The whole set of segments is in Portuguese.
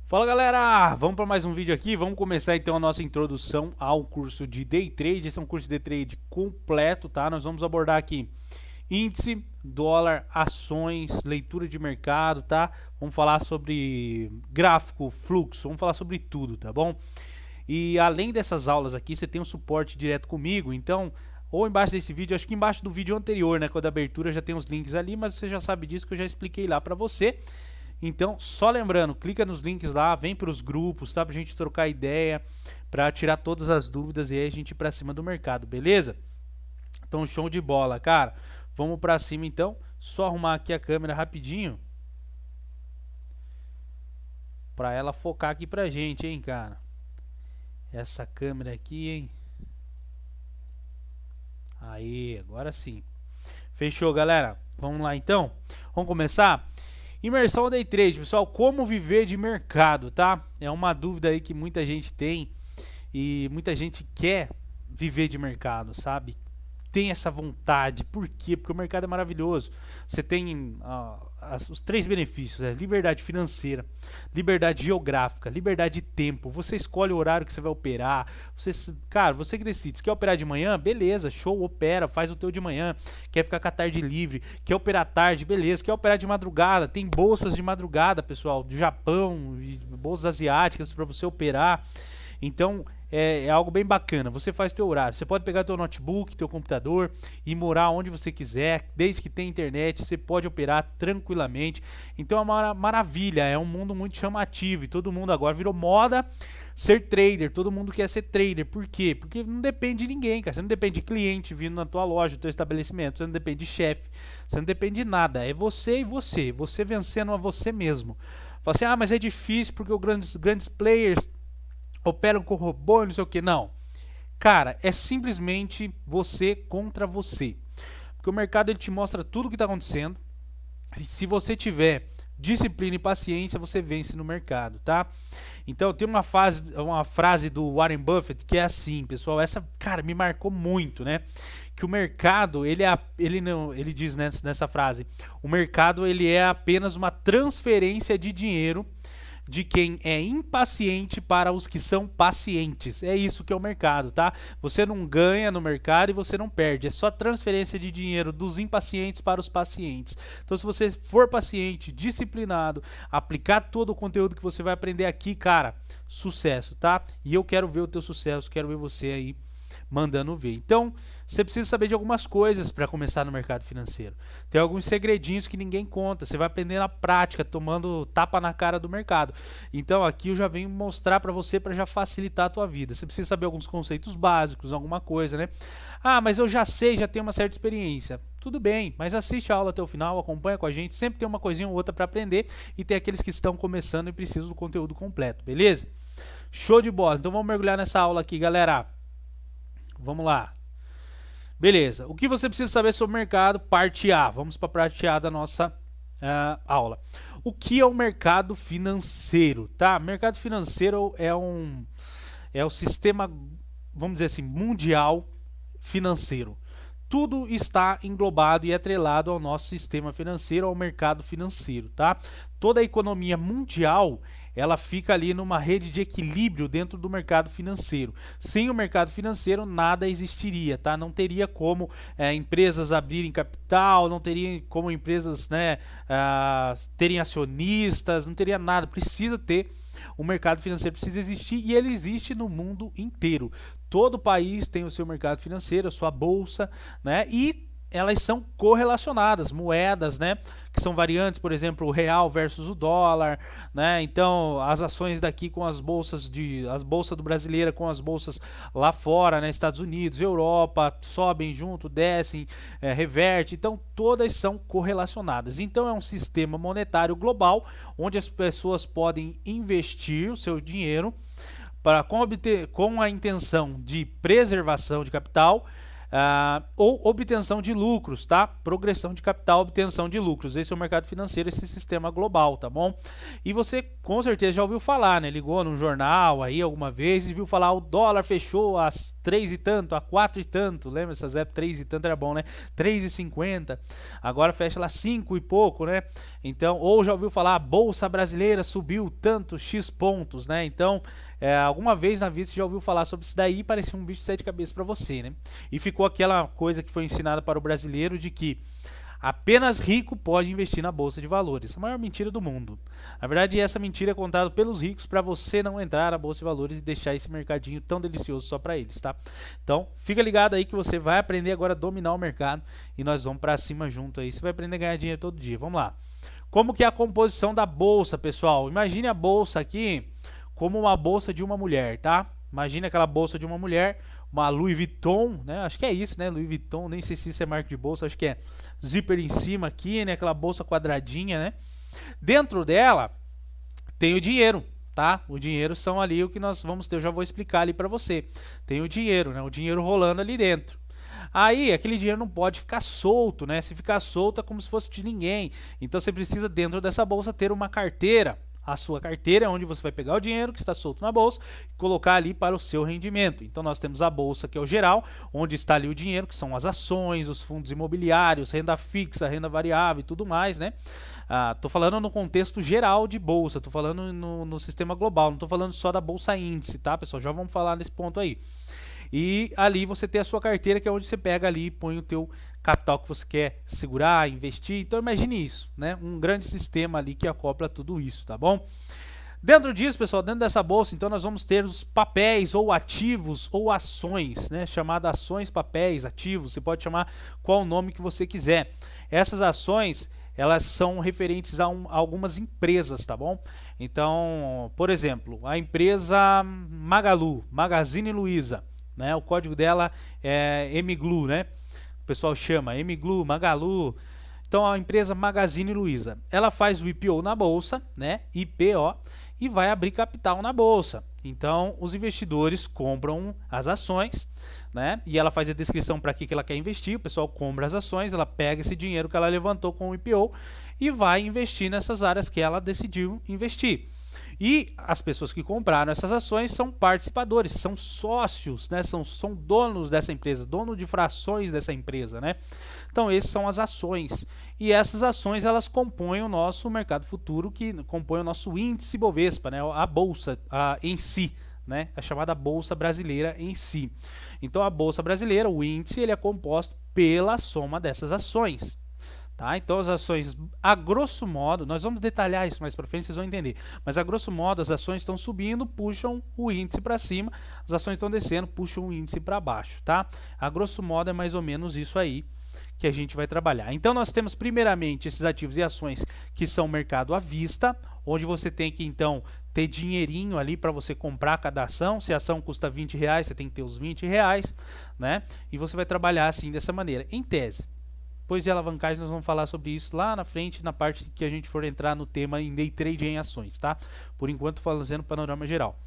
Fala galera, vamos para mais um vídeo aqui, vamos começar então a nossa introdução ao curso de Day Trade. Esse é um curso de Day Trade completo, tá? Nós vamos abordar aqui índice, dólar, ações, leitura de mercado, tá? Vamos falar sobre gráfico, fluxo, vamos falar sobre tudo, tá bom? E além dessas aulas aqui, você tem um suporte direto comigo, então ou embaixo desse vídeo, acho que embaixo do vídeo anterior, né, com a da abertura já tem os links ali, mas você já sabe disso que eu já expliquei lá para você. Então, só lembrando, clica nos links lá, vem para os grupos, tá? Pra gente trocar ideia, para tirar todas as dúvidas e aí a gente ir para cima do mercado, beleza? Então, show de bola, cara. Vamos para cima então. Só arrumar aqui a câmera rapidinho para ela focar aqui pra gente, hein, cara. Essa câmera aqui, hein. Aí, agora sim. Fechou, galera. Vamos lá então. Vamos começar? Imersão ao Day Trade, pessoal, como viver de mercado, tá? É uma dúvida aí que muita gente tem e muita gente quer viver de mercado, sabe? Tem essa vontade, por quê? Porque o mercado é maravilhoso. Você tem os três benefícios, né? Liberdade financeira, liberdade geográfica, liberdade de tempo. Você escolhe o horário que você vai operar. Cara, você que decide. Se quer operar de manhã, beleza, show, opera, faz o teu de manhã. Quer ficar com a tarde livre, quer operar tarde, beleza. Quer operar de madrugada, tem bolsas de madrugada, pessoal, do Japão, bolsas asiáticas para você operar. Então é algo bem bacana. Você faz teu horário. Você pode pegar teu notebook, teu computador e morar onde você quiser, desde que tenha internet, você pode operar tranquilamente. Então é uma maravilha, é um mundo muito chamativo e todo mundo agora virou moda ser trader. Todo mundo quer ser trader. Por quê? Porque não depende de ninguém, cara. Você não depende de cliente vindo na tua loja, no teu estabelecimento. Você não depende de chefe. Você não depende de nada. É você e você. Você vencendo a você mesmo. Fala assim, mas é difícil porque os grandes players operam com robô, não sei o que. Não, cara, é simplesmente você contra você, porque o mercado ele te mostra tudo o que está acontecendo. Se você tiver disciplina e paciência, você vence no mercado, tá? Então tem uma frase do Warren Buffett que é assim, pessoal, essa, cara, me marcou muito, né? Que o mercado, ele diz nessa frase, o mercado ele é apenas uma transferência de dinheiro de quem é impaciente para os que são pacientes. É isso que é o mercado, tá? Você não ganha no mercado e você não perde. É só transferência de dinheiro dos impacientes para os pacientes. Então, se você for paciente, disciplinado, aplicar todo o conteúdo que você vai aprender aqui, cara, sucesso, tá? E eu quero ver o teu sucesso, quero ver você aí mandando ver. Então, você precisa saber de algumas coisas para começar no mercado financeiro. Tem alguns segredinhos que ninguém conta. Você vai aprender na prática, tomando tapa na cara do mercado. Então, aqui eu já venho mostrar para você para já facilitar a tua vida. Você precisa saber alguns conceitos básicos, alguma coisa, né? Mas eu já sei, já tenho uma certa experiência. Tudo bem, mas assiste a aula até o final, acompanha com a gente. Sempre tem uma coisinha ou outra para aprender e tem aqueles que estão começando e precisam do conteúdo completo, beleza? Show de bola. Então, vamos mergulhar nessa aula aqui, galera. Vamos lá. Beleza. O que você precisa saber sobre o mercado? Parte A. Vamos para a parte A da nossa aula. O que é o mercado financeiro? Tá? Mercado financeiro é o sistema, vamos dizer assim, mundial financeiro. Tudo está englobado e atrelado ao nosso sistema financeiro, ao mercado financeiro, tá? Toda a economia mundial, ela fica ali numa rede de equilíbrio dentro do mercado financeiro. Sem o mercado financeiro, nada existiria, tá? Não teria como empresas abrirem capital, não teria como empresas, né, terem acionistas, não teria nada. Precisa ter o mercado financeiro, precisa existir e ele existe no mundo inteiro. Todo país tem o seu mercado financeiro, a sua bolsa, né? E elas são correlacionadas, moedas, né, que são variantes, por exemplo, o real versus o dólar, né? Então, as ações daqui com as bolsas do brasileira com as bolsas lá fora, né, Estados Unidos, Europa, sobem junto, descem, reverte. Então, todas são correlacionadas. Então, é um sistema monetário global onde as pessoas podem investir o seu dinheiro com a intenção de preservação de capital, ou obtenção de lucros, tá? Progressão de capital, obtenção de lucros. Esse é o mercado financeiro, esse sistema global, tá bom? E você com certeza já ouviu falar, né? Ligou no jornal aí alguma vez e viu falar o dólar fechou a 3 e tanto, a 4 e tanto. Lembra essas épocas? 3 e tanto era bom, né? 3,50. Agora fecha lá 5 e pouco, né? Então, ou já ouviu falar a Bolsa Brasileira subiu tanto X pontos, né? Então, alguma vez na vida você já ouviu falar sobre isso daí e parecia um bicho de 7 cabeças para você, né? E ficou aquela coisa que foi ensinada para o brasileiro de que apenas rico pode investir na bolsa de valores. A maior mentira do mundo. Na verdade, essa mentira é contada pelos ricos para você não entrar na bolsa de valores e deixar esse mercadinho tão delicioso só para eles, tá? Então, fica ligado aí que você vai aprender agora a dominar o mercado e nós vamos para cima junto aí. Você vai aprender a ganhar dinheiro todo dia. Vamos lá. Como que é a composição da bolsa, pessoal? Imagine a bolsa aqui como uma bolsa de uma mulher, tá? Imagine aquela bolsa de uma mulher, uma Louis Vuitton, né? Acho que é isso, né? Louis Vuitton, nem sei se isso é marca de bolsa, acho que é zíper em cima aqui, né? Aquela bolsa quadradinha, né? Dentro dela tem o dinheiro, tá? O dinheiro são ali o que nós vamos ter, eu já vou explicar ali para você. Tem o dinheiro, né? O dinheiro rolando ali dentro. Aí, aquele dinheiro não pode ficar solto, né? Se ficar solto é como se fosse de ninguém. Então você precisa dentro dessa bolsa ter uma carteira. A sua carteira é onde você vai pegar o dinheiro que está solto na bolsa e colocar ali para o seu rendimento. Então nós temos a bolsa, que é o geral, onde está ali o dinheiro, que são as ações, os fundos imobiliários, renda fixa, renda variável e tudo mais, né? Tô falando no contexto geral de bolsa, tô falando no sistema global, não tô falando só da bolsa índice, tá, pessoal? Já vamos falar nesse ponto aí. E ali você tem a sua carteira, que é onde você pega ali e põe o teu capital que você quer segurar, investir. Então imagine isso, né? Um grande sistema ali que acopla tudo isso, tá bom? Dentro disso, pessoal, dentro dessa bolsa, então nós vamos ter os papéis ou ativos ou ações, né? Chamada ações, papéis, ativos, você pode chamar qual nome que você quiser. Essas ações, elas são referentes a algumas empresas, tá bom? Então, por exemplo, a empresa Magalu, Magazine Luiza, né? O código dela é MGLU, né? O pessoal chama MGLU, Magalu. Então a empresa Magazine Luiza, ela faz o IPO na bolsa, né? IPO, e vai abrir capital na bolsa. Então os investidores compram as ações, né? E ela faz a descrição para que ela quer investir. O pessoal compra as ações, ela pega esse dinheiro que ela levantou com o IPO e vai investir nessas áreas que ela decidiu investir. E as pessoas que compraram essas ações são participadores, são sócios, né? São donos dessa empresa, dono de frações dessa empresa, né? Então esses são as ações. E essas ações elas compõem o nosso mercado futuro, que compõe o nosso índice Bovespa, né? A bolsa em si, né? A chamada Bolsa Brasileira em si. Então a Bolsa Brasileira, o índice, ele é composto pela soma dessas ações. Tá? Então as ações, a grosso modo, nós vamos detalhar isso mais para frente, vocês vão entender. Mas a grosso modo, as ações estão subindo, puxam o índice para cima, as ações estão descendo, puxam o índice para baixo, tá? A grosso modo é mais ou menos isso aí que a gente vai trabalhar. Então nós temos primeiramente esses ativos e ações que são mercado à vista, onde você tem que então ter dinheirinho ali para você comprar cada ação. Se a ação custa R$20, você tem que ter os R$20, né? E você vai trabalhar assim dessa maneira, em tese. Depois de alavancagem nós vamos falar sobre isso lá na frente, na parte que a gente for entrar no tema em day trade em ações, tá? Por enquanto fazendo panorama geral.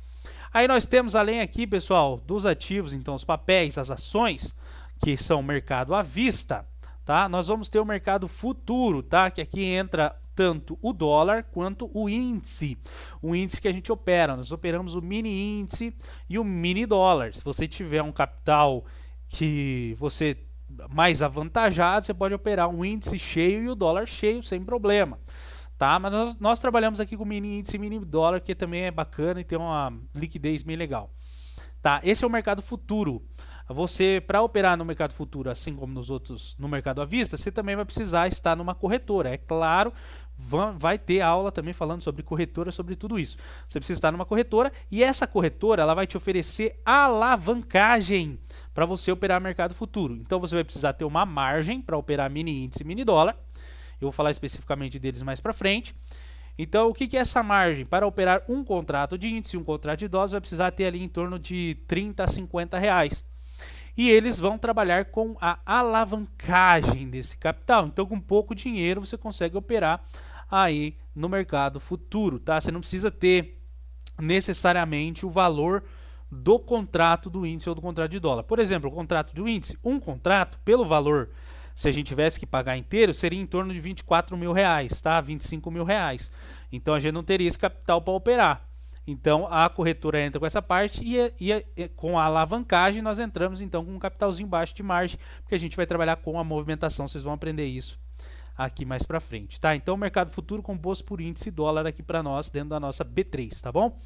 Aí nós temos além aqui, pessoal, dos ativos, então os papéis, as ações, que são mercado à vista, tá? Nós vamos ter o mercado futuro, tá? Que aqui entra tanto o dólar quanto o índice. O índice que a gente opera, nós operamos o mini índice e o mini dólar. Se você tiver um capital que você mais avantajado, você pode operar um índice cheio e o dólar cheio sem problema, tá? Mas nós trabalhamos aqui com mini índice e mini dólar, que também é bacana e tem uma liquidez bem legal, tá? Esse é o mercado futuro. Você, para operar no mercado futuro, assim como nos outros no mercado à vista, você também vai precisar estar numa corretora. É claro, vai ter aula também falando sobre corretora, sobre tudo isso. Você precisa estar numa corretora e essa corretora ela vai te oferecer alavancagem para você operar mercado futuro. Então você vai precisar ter uma margem para operar mini índice e mini dólar. Eu vou falar especificamente deles mais para frente. Então, o que é essa margem? Para operar um contrato de índice e um contrato de dólar, você vai precisar ter ali em torno de R$30 a R$50. E eles vão trabalhar com a alavancagem desse capital. Então, com pouco dinheiro, você consegue operar aí no mercado futuro, tá? Você não precisa ter necessariamente o valor do contrato do índice ou do contrato de dólar. Por exemplo, o contrato do índice, um contrato, pelo valor, se a gente tivesse que pagar inteiro, seria em torno de 24 mil reais, tá? 25 mil reais. Então a gente não teria esse capital para operar. Então a corretora entra com essa parte e com a alavancagem nós entramos então com um capitalzinho baixo de margem, porque a gente vai trabalhar com a movimentação, vocês vão aprender isso aqui mais para frente, tá? Então o mercado futuro composto por índice dólar aqui para nós dentro da nossa B3, tá bom?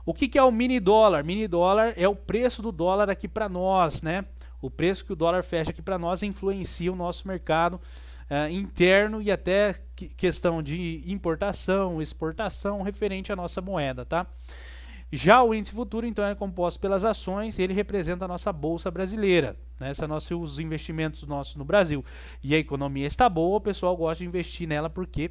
O que é o mini dólar? Mini dólar é o preço do dólar aqui para nós, né? O preço que o dólar fecha aqui para nós influencia o nosso mercado interno e até questão de importação, exportação referente à nossa moeda, tá? Já o índice futuro, então, é composto pelas ações, ele representa a nossa bolsa brasileira, né? Os investimentos nossos no Brasil. E a economia está boa, o pessoal gosta de investir nela porque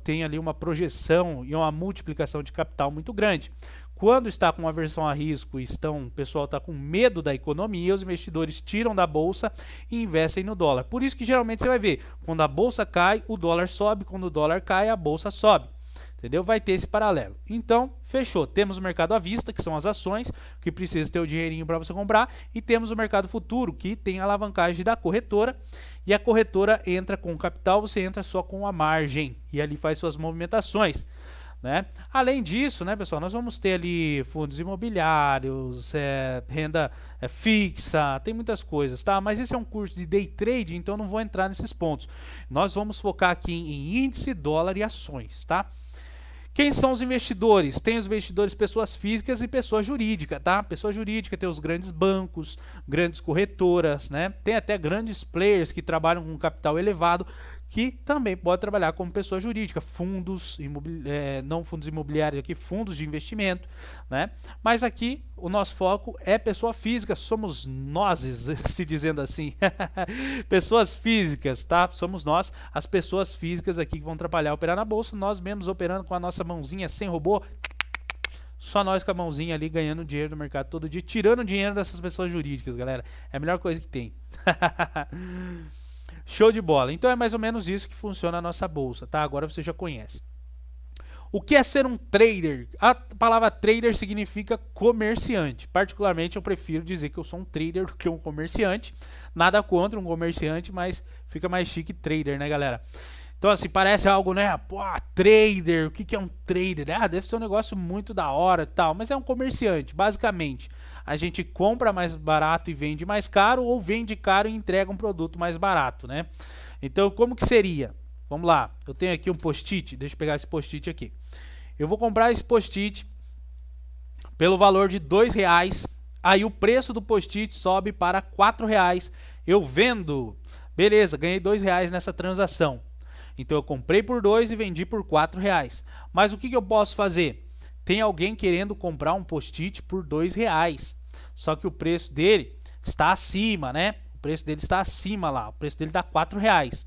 tem ali uma projeção e uma multiplicação de capital muito grande. Quando está com aversão a risco e o pessoal está com medo da economia, os investidores tiram da bolsa e investem no dólar. Por isso que geralmente você vai ver, quando a bolsa cai, o dólar sobe, quando o dólar cai, a bolsa sobe. Entendeu? Vai ter esse paralelo. Então, fechou. Temos o mercado à vista, que são as ações, que precisa ter o dinheirinho para você comprar, e temos o mercado futuro, que tem a alavancagem da corretora, e a corretora entra com o capital, você entra só com a margem, e ali faz suas movimentações. Né? Além disso, né, pessoal, nós vamos ter ali fundos imobiliários, renda fixa, tem muitas coisas, tá? Mas esse é um curso de day trade, então não vou entrar nesses pontos. Nós vamos focar aqui em índice, dólar e ações, tá? Quem são os investidores? Tem os investidores pessoas físicas e pessoa jurídica, tá? Pessoa jurídica tem os grandes bancos, grandes corretoras, né? Tem até grandes players que trabalham com capital elevado, que também pode trabalhar como pessoa jurídica, não fundos imobiliários aqui, fundos de investimento, né? Mas aqui o nosso foco é pessoa física, somos nós, se dizendo assim, pessoas físicas, tá? Somos nós, as pessoas físicas aqui que vão trabalhar, operar na bolsa, nós mesmos operando com a nossa mãozinha sem robô, só nós com a mãozinha ali ganhando dinheiro no mercado todo dia, tirando dinheiro dessas pessoas jurídicas, galera, é a melhor coisa que tem. Show de bola. Então é mais ou menos isso que funciona a nossa bolsa, tá? Agora você já conhece. O que é ser um trader? A palavra trader significa comerciante. Particularmente eu prefiro dizer que eu sou um trader do que um comerciante. Nada contra um comerciante, mas fica mais chique trader, né, galera? Então assim, parece algo, né? Pô, trader, o que é um trader? Ah, deve ser um negócio muito da hora e tal, mas é um comerciante, basicamente. A gente compra mais barato e vende mais caro, ou vende caro e entrega um produto mais barato, né? Então, como que seria? Vamos lá, eu tenho aqui um post-it, deixa eu pegar esse post-it aqui. Eu vou comprar esse post-it pelo valor de R$2, aí o preço do post-it sobe para R$4. Eu vendo, beleza, ganhei R$2 nessa transação. Então eu comprei por 2 e vendi por R$4. Mas o que eu posso fazer? Tem alguém querendo comprar um post-it por R$2. Só que o preço dele está acima, né? O preço dele está acima lá. O preço dele dá R$4.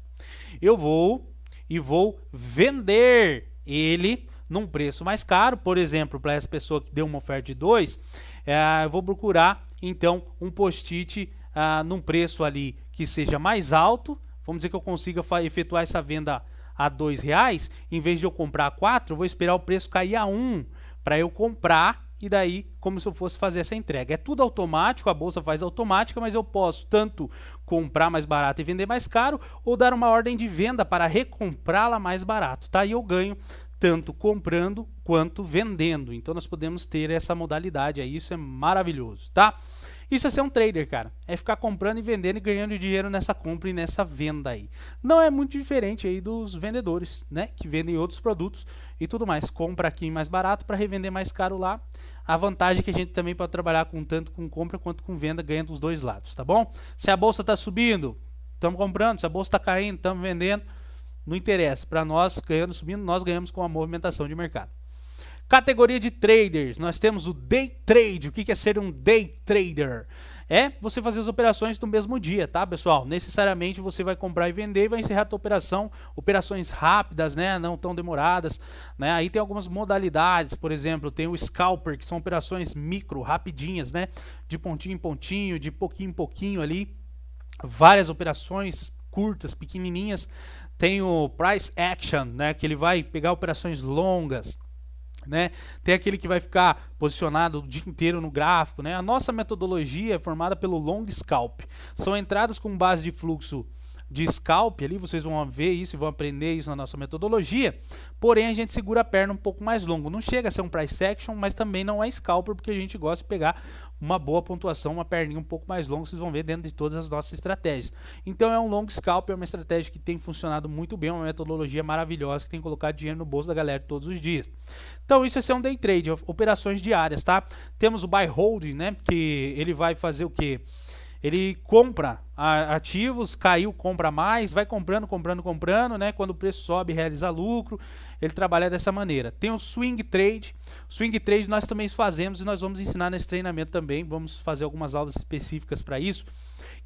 Eu vou vender ele num preço mais caro. Por exemplo, para essa pessoa que deu uma oferta de 2, eu vou procurar então um post-it num preço ali que seja mais alto. Vamos dizer que eu consiga efetuar essa venda a R$2, em vez de eu comprar a 4, eu vou esperar o preço cair a 1 para eu comprar e daí como se eu fosse fazer essa entrega. É tudo automático, a bolsa faz automática, mas eu posso tanto comprar mais barato e vender mais caro ou dar uma ordem de venda para recomprá-la mais barato, tá? E eu ganho tanto comprando quanto vendendo. Então nós podemos ter essa modalidade aí, isso é maravilhoso, tá? Isso é ser um trader, cara. É ficar comprando e vendendo e ganhando dinheiro nessa compra e nessa venda aí. Não é muito diferente aí dos vendedores, né? Que vendem outros produtos e tudo mais. Compra aqui mais barato para revender mais caro lá. A vantagem é que a gente também pode trabalhar tanto com compra quanto com venda, ganhando dos dois lados, tá bom? Se a bolsa está subindo, estamos comprando. Se a bolsa está caindo, estamos vendendo. Não interessa. Para nós, ganhando, subindo, nós ganhamos com a movimentação de mercado. Categoria de traders, nós temos o day trade. O que é ser um day trader? É você fazer as operações no mesmo dia, tá, pessoal? Necessariamente você vai comprar e vender e vai encerrar a tua operação. Operações rápidas, né? Não tão demoradas, né? Aí tem algumas modalidades, por exemplo, tem o scalper, que são operações micro, rapidinhas, né? De pontinho em pontinho, de pouquinho em pouquinho ali. Várias operações curtas, pequenininhas. Tem o price action, né? Que ele vai pegar operações longas. né? Tem aquele que vai ficar posicionado o dia inteiro no gráfico, né? A nossa metodologia é formada pelo long scalp. São entradas com base de fluxo de scalp ali, vocês vão ver isso e vão aprender isso na nossa metodologia. Porém, a gente segura a perna um pouco mais longo. Não chega a ser um price action, mas também não é scalper, porque a gente gosta de pegar uma boa pontuação, uma perninha um pouco mais longa, vocês vão ver dentro de todas as nossas estratégias. Então é um long scalp, é uma estratégia que tem funcionado muito bem, uma metodologia maravilhosa que tem colocado dinheiro no bolso da galera todos os dias. Então isso é ser um day trade, operações diárias, tá? Temos o buy hold, né, que ele vai fazer o quê? Ele compra ativos, caiu, compra mais, vai comprando, né? Quando o preço sobe, realiza lucro. Ele trabalha dessa maneira. Tem o swing trade. Swing trade nós também fazemos e nós vamos ensinar nesse treinamento também. Vamos fazer algumas aulas específicas para isso.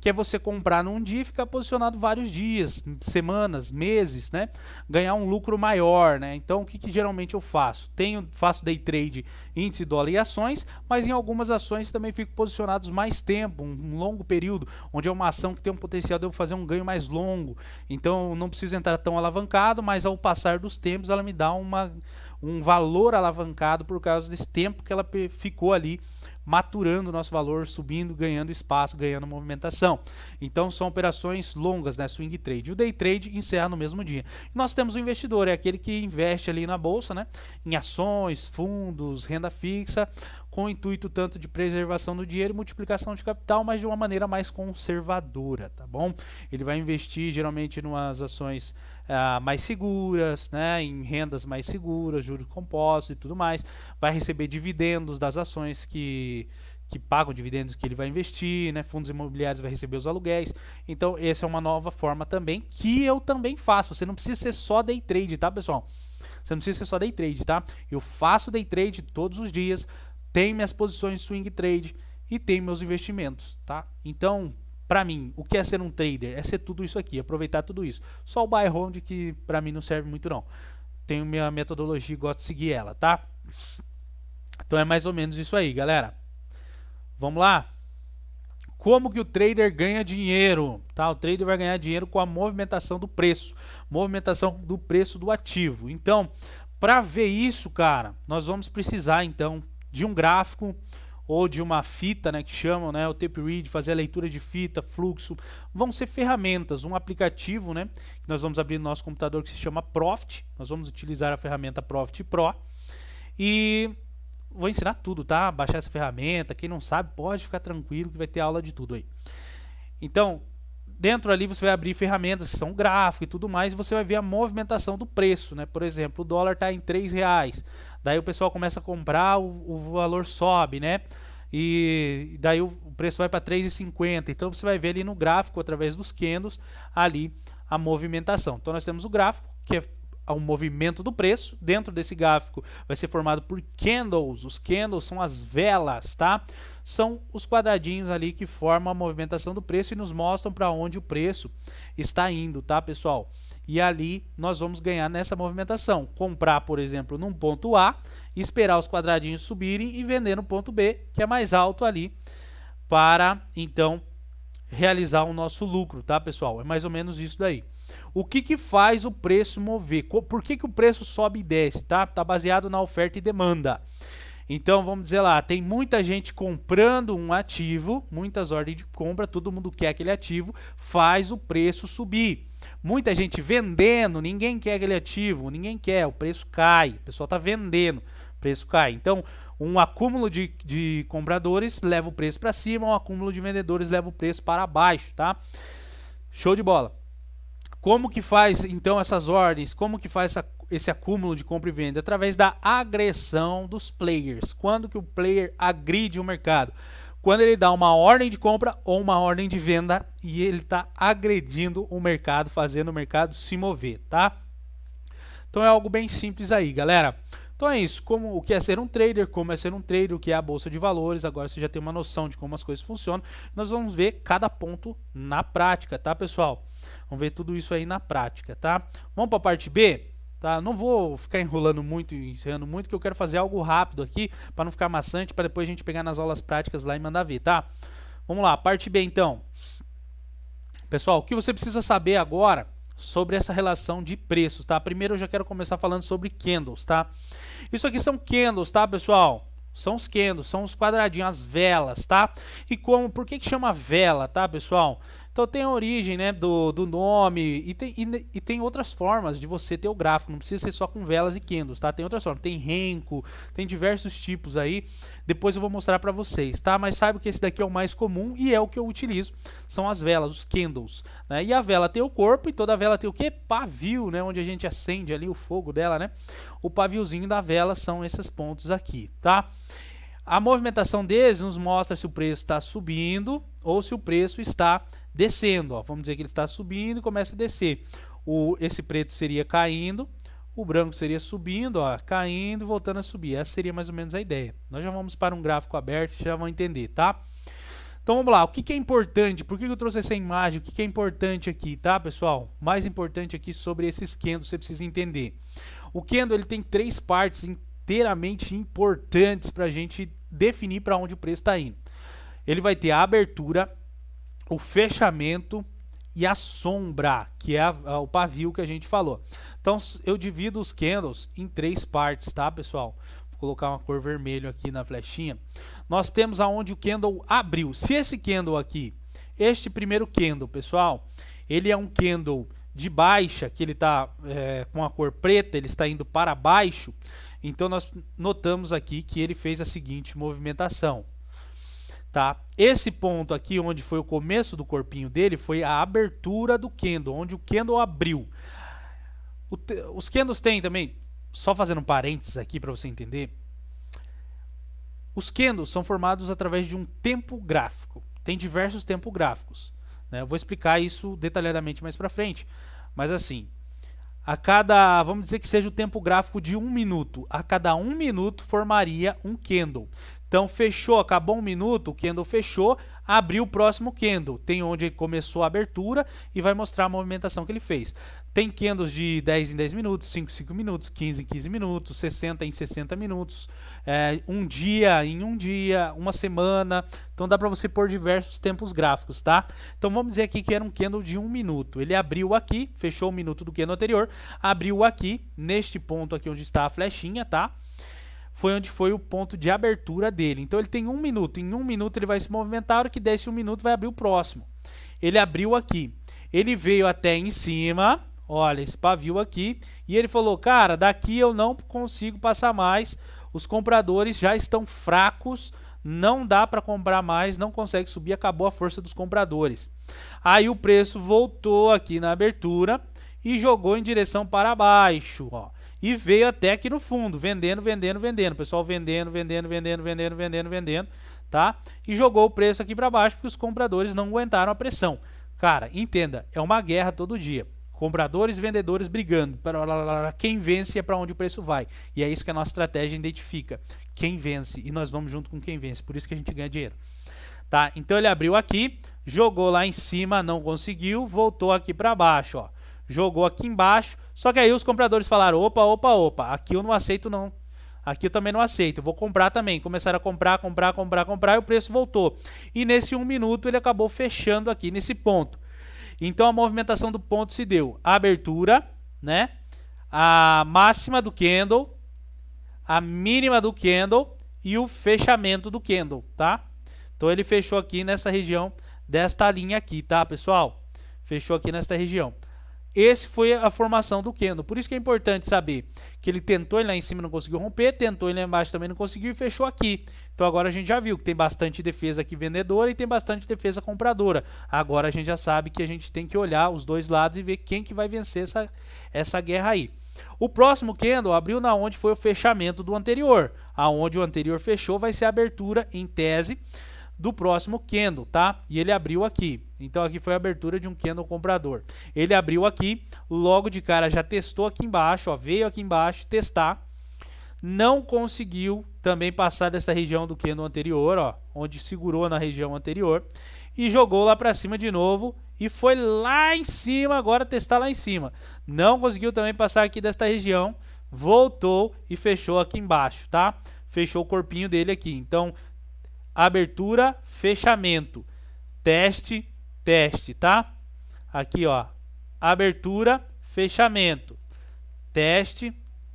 Que é você comprar num dia e ficar posicionado vários dias, semanas, meses, né? Ganhar um lucro maior, né? Então, o que geralmente eu faço? Faço day trade, índice, dólar e ações, mas em algumas ações também fico posicionados mais tempo, um longo período, onde é uma ação que tem um potencial de eu fazer um ganho mais longo. Então, não preciso entrar tão alavancado, mas ao passar dos tempos, ela me dá um valor alavancado por causa desse tempo que ela ficou ali maturando o nosso valor, subindo, ganhando espaço, ganhando movimentação. Então são operações longas, né? Swing trade. O day trade encerra no mesmo dia. E nós temos o investidor, é aquele que investe ali na bolsa, né? Em ações, fundos, renda fixa, com o intuito tanto de preservação do dinheiro e multiplicação de capital, mas de uma maneira mais conservadora, tá bom? Ele vai investir geralmente em umas ações mais seguras, né? Em rendas mais seguras, juros compostos e tudo mais. Vai receber dividendos das ações que pagam dividendos que ele vai investir, né? Fundos imobiliários vai receber os aluguéis. Então, essa é uma nova forma também que eu também faço. Você não precisa ser só day trade, tá, pessoal? Você não precisa ser só day trade, tá? Eu faço day trade todos os dias, tenho minhas posições de swing trade e tenho meus investimentos, tá? Então, para mim, o que é ser um trader? É ser tudo isso aqui, aproveitar tudo isso. Só o buy hold que para mim não serve muito não. Tenho minha metodologia e gosto de seguir ela, tá? Então é mais ou menos isso aí, galera. Vamos lá? Como que o trader ganha dinheiro? Tá? O trader vai ganhar dinheiro com a movimentação do preço. Movimentação do preço do ativo. Então, para ver isso, cara, nós vamos precisar então de um gráfico ou de uma fita, né, que chamam, né, o tape read, fazer a leitura de fita, fluxo. Vão ser ferramentas, um aplicativo, né, que nós vamos abrir no nosso computador que se chama Profit. Nós vamos utilizar a ferramenta Profit Pro e vou ensinar tudo, tá? Baixar essa ferramenta. Quem não sabe, pode ficar tranquilo que vai ter aula de tudo aí. Então, dentro ali você vai abrir ferramentas que são gráfico e tudo mais, e você vai ver a movimentação do preço, né? Por exemplo, o dólar está em R$3. Daí o pessoal começa a comprar, o valor sobe, né? E daí o preço vai para 3,50. Então você vai ver ali no gráfico, através dos candles, ali a movimentação. Então nós temos o gráfico, que é o movimento do preço. Dentro desse gráfico vai ser formado por candles. Os candles são as velas, tá? São os quadradinhos ali que formam a movimentação do preço e nos mostram para onde o preço está indo, tá, pessoal? E ali nós vamos ganhar nessa movimentação. Comprar, por exemplo, num ponto A, esperar os quadradinhos subirem e vender no ponto B, que é mais alto ali, para então realizar o nosso lucro, tá, pessoal? É mais ou menos isso daí. O que faz o preço mover? Por que o preço sobe e desce, tá? Tá baseado na oferta e demanda. Então, vamos dizer lá, tem muita gente comprando um ativo, muitas ordens de compra, todo mundo quer aquele ativo, faz o preço subir. Muita gente vendendo, ninguém quer aquele ativo, ninguém quer, o preço cai, o pessoal está vendendo, o preço cai. Então, um acúmulo de compradores leva o preço para cima, um acúmulo de vendedores leva o preço para baixo, tá? Show de bola. Como que faz então essas ordens? Como que faz esse acúmulo de compra e venda? Através da agressão dos players. Quando que o player agride o mercado? Quando ele dá uma ordem de compra ou uma ordem de venda e ele está agredindo o mercado, fazendo o mercado se mover, tá? Então é algo bem simples aí, galera. Então é isso, como o que é ser um trader, como é ser um trader, o que é a bolsa de valores, agora você já tem uma noção de como as coisas funcionam. Nós vamos ver cada ponto na prática, tá, pessoal? Vamos ver tudo isso aí na prática, tá? Vamos para a parte B? Tá? Não vou ficar enrolando muito e encerrando muito, que eu quero fazer algo rápido aqui, para não ficar maçante, para depois a gente pegar nas aulas práticas lá e mandar ver, tá? Vamos lá, parte B então. Pessoal, o que você precisa saber agora sobre essa relação de preços, tá? Primeiro eu já quero começar falando sobre candles, tá? Isso aqui são candles, tá, pessoal? São os candles, são os quadradinhos, as velas, tá? E por que chama vela, tá, pessoal? Então tem a origem, né, do nome e tem outras formas de você ter o gráfico, não precisa ser só com velas e candles, tá? Tem outras formas, tem renko, tem diversos tipos aí, depois eu vou mostrar pra vocês, tá? Mas saiba que esse daqui é o mais comum e é o que eu utilizo, são as velas, os candles, né? E a vela tem o corpo e toda vela tem o quê? Pavio, né, onde a gente acende ali o fogo dela, né? O paviozinho da vela são esses pontos aqui, tá? A movimentação deles nos mostra se o preço está subindo ou se o preço está descendo. Ó. Vamos dizer que ele está subindo e começa a descer. Esse preto seria caindo, o branco seria subindo, ó, caindo e voltando a subir. Essa seria mais ou menos a ideia. Nós já vamos para um gráfico aberto e já vão entender, tá? Então vamos lá, o que é importante? Por que eu trouxe essa imagem? O que é importante aqui, tá, pessoal? Mais importante aqui sobre esses candles, você precisa entender. O candle ele tem 3 partes inteiramente importantes para a gente definir para onde o preço está indo. Ele vai ter a abertura, o fechamento e a sombra, que é o pavio que a gente falou. Então eu divido os candles em 3 partes, tá, pessoal? Vou colocar uma cor vermelho aqui na flechinha. Nós temos aonde o candle abriu. Se esse candle aqui, este primeiro candle, pessoal, ele é um candle de baixa, que ele está com a cor preta, ele está indo para baixo, então nós notamos aqui que ele fez a seguinte movimentação, tá? Esse ponto aqui, onde foi o começo do corpinho dele, foi a abertura do candle, onde o candle abriu. Os candles têm também, só fazendo um parênteses aqui para você entender, os candles são formados através de um tempo gráfico, tem diversos tempos gráficos. Eu vou explicar isso detalhadamente mais para frente, mas assim, vamos dizer que seja o tempo gráfico de 1 minuto, a cada 1 minuto formaria um candle. Então fechou, acabou 1 minuto, o candle fechou, abriu o próximo candle, tem onde começou a abertura e vai mostrar a movimentação que ele fez. Tem candles de 10 em 10 minutos, 5 em 5 minutos, 15 em 15 minutos, 60 em 60 minutos, um dia em um dia, uma semana. Então dá para você pôr diversos tempos gráficos, tá? Então vamos dizer aqui que era um candle de 1 minuto. Ele abriu aqui, fechou o minuto do candle anterior, abriu aqui, neste ponto aqui onde está a flechinha, tá? Foi onde foi o ponto de abertura dele. Então ele tem 1 minuto. Em 1 minuto ele vai se movimentar, a hora que desce 1 minuto vai abrir o próximo. Ele abriu aqui. Ele veio até em cima, olha, esse pavio aqui, e ele falou, cara, daqui eu não consigo passar mais, os compradores já estão fracos, não dá para comprar mais, não consegue subir, acabou a força dos compradores. Aí o preço voltou aqui na abertura e jogou em direção para baixo, ó. E veio até aqui no fundo, vendendo, vendendo, vendendo. O pessoal vendendo, vendendo, vendendo, vendendo, vendendo, vendendo, tá? E jogou o preço aqui para baixo porque os compradores não aguentaram a pressão. Cara, entenda, é uma guerra todo dia. Compradores e vendedores brigando. Para quem vence é para onde o preço vai. E é isso que a nossa estratégia identifica. Quem vence. E nós vamos junto com quem vence. Por isso que a gente ganha dinheiro. Tá? Então ele abriu aqui, jogou lá em cima, não conseguiu, voltou aqui para baixo, ó. Jogou aqui embaixo, só que aí os compradores falaram, opa, opa, opa, aqui eu não aceito não, aqui eu também não aceito, vou comprar também. Começaram a comprar, comprar, comprar, comprar e o preço voltou. E nesse 1 minuto ele acabou fechando aqui nesse ponto. Então a movimentação do ponto se deu a abertura, né? A máxima do candle, a mínima do candle e o fechamento do candle, tá? Então ele fechou aqui nessa região desta linha aqui, tá, pessoal? Fechou aqui nesta região. Esse foi a formação do candle. Por isso que é importante saber que ele tentou ir lá em cima e não conseguiu romper, tentou ir lá embaixo também não conseguiu e fechou aqui. Então agora a gente já viu que tem bastante defesa aqui vendedora e tem bastante defesa compradora. Agora a gente já sabe que a gente tem que olhar os dois lados e ver quem que vai vencer essa guerra aí. O próximo candle abriu na onde foi o fechamento do anterior. Aonde o anterior fechou vai ser a abertura em tese do próximo candle, tá? E ele abriu aqui. Então aqui foi a abertura de um candle comprador. Ele abriu aqui, logo de cara já testou aqui embaixo, ó, veio aqui embaixo testar. Não conseguiu também passar dessa região do candle anterior, ó, onde segurou na região anterior e jogou lá para cima de novo e foi lá em cima, agora testar lá em cima. Não conseguiu também passar aqui desta região, voltou e fechou aqui embaixo, tá? Fechou o corpinho dele aqui. Então abertura, fechamento, teste, teste, tá? Aqui, ó, abertura, fechamento, teste,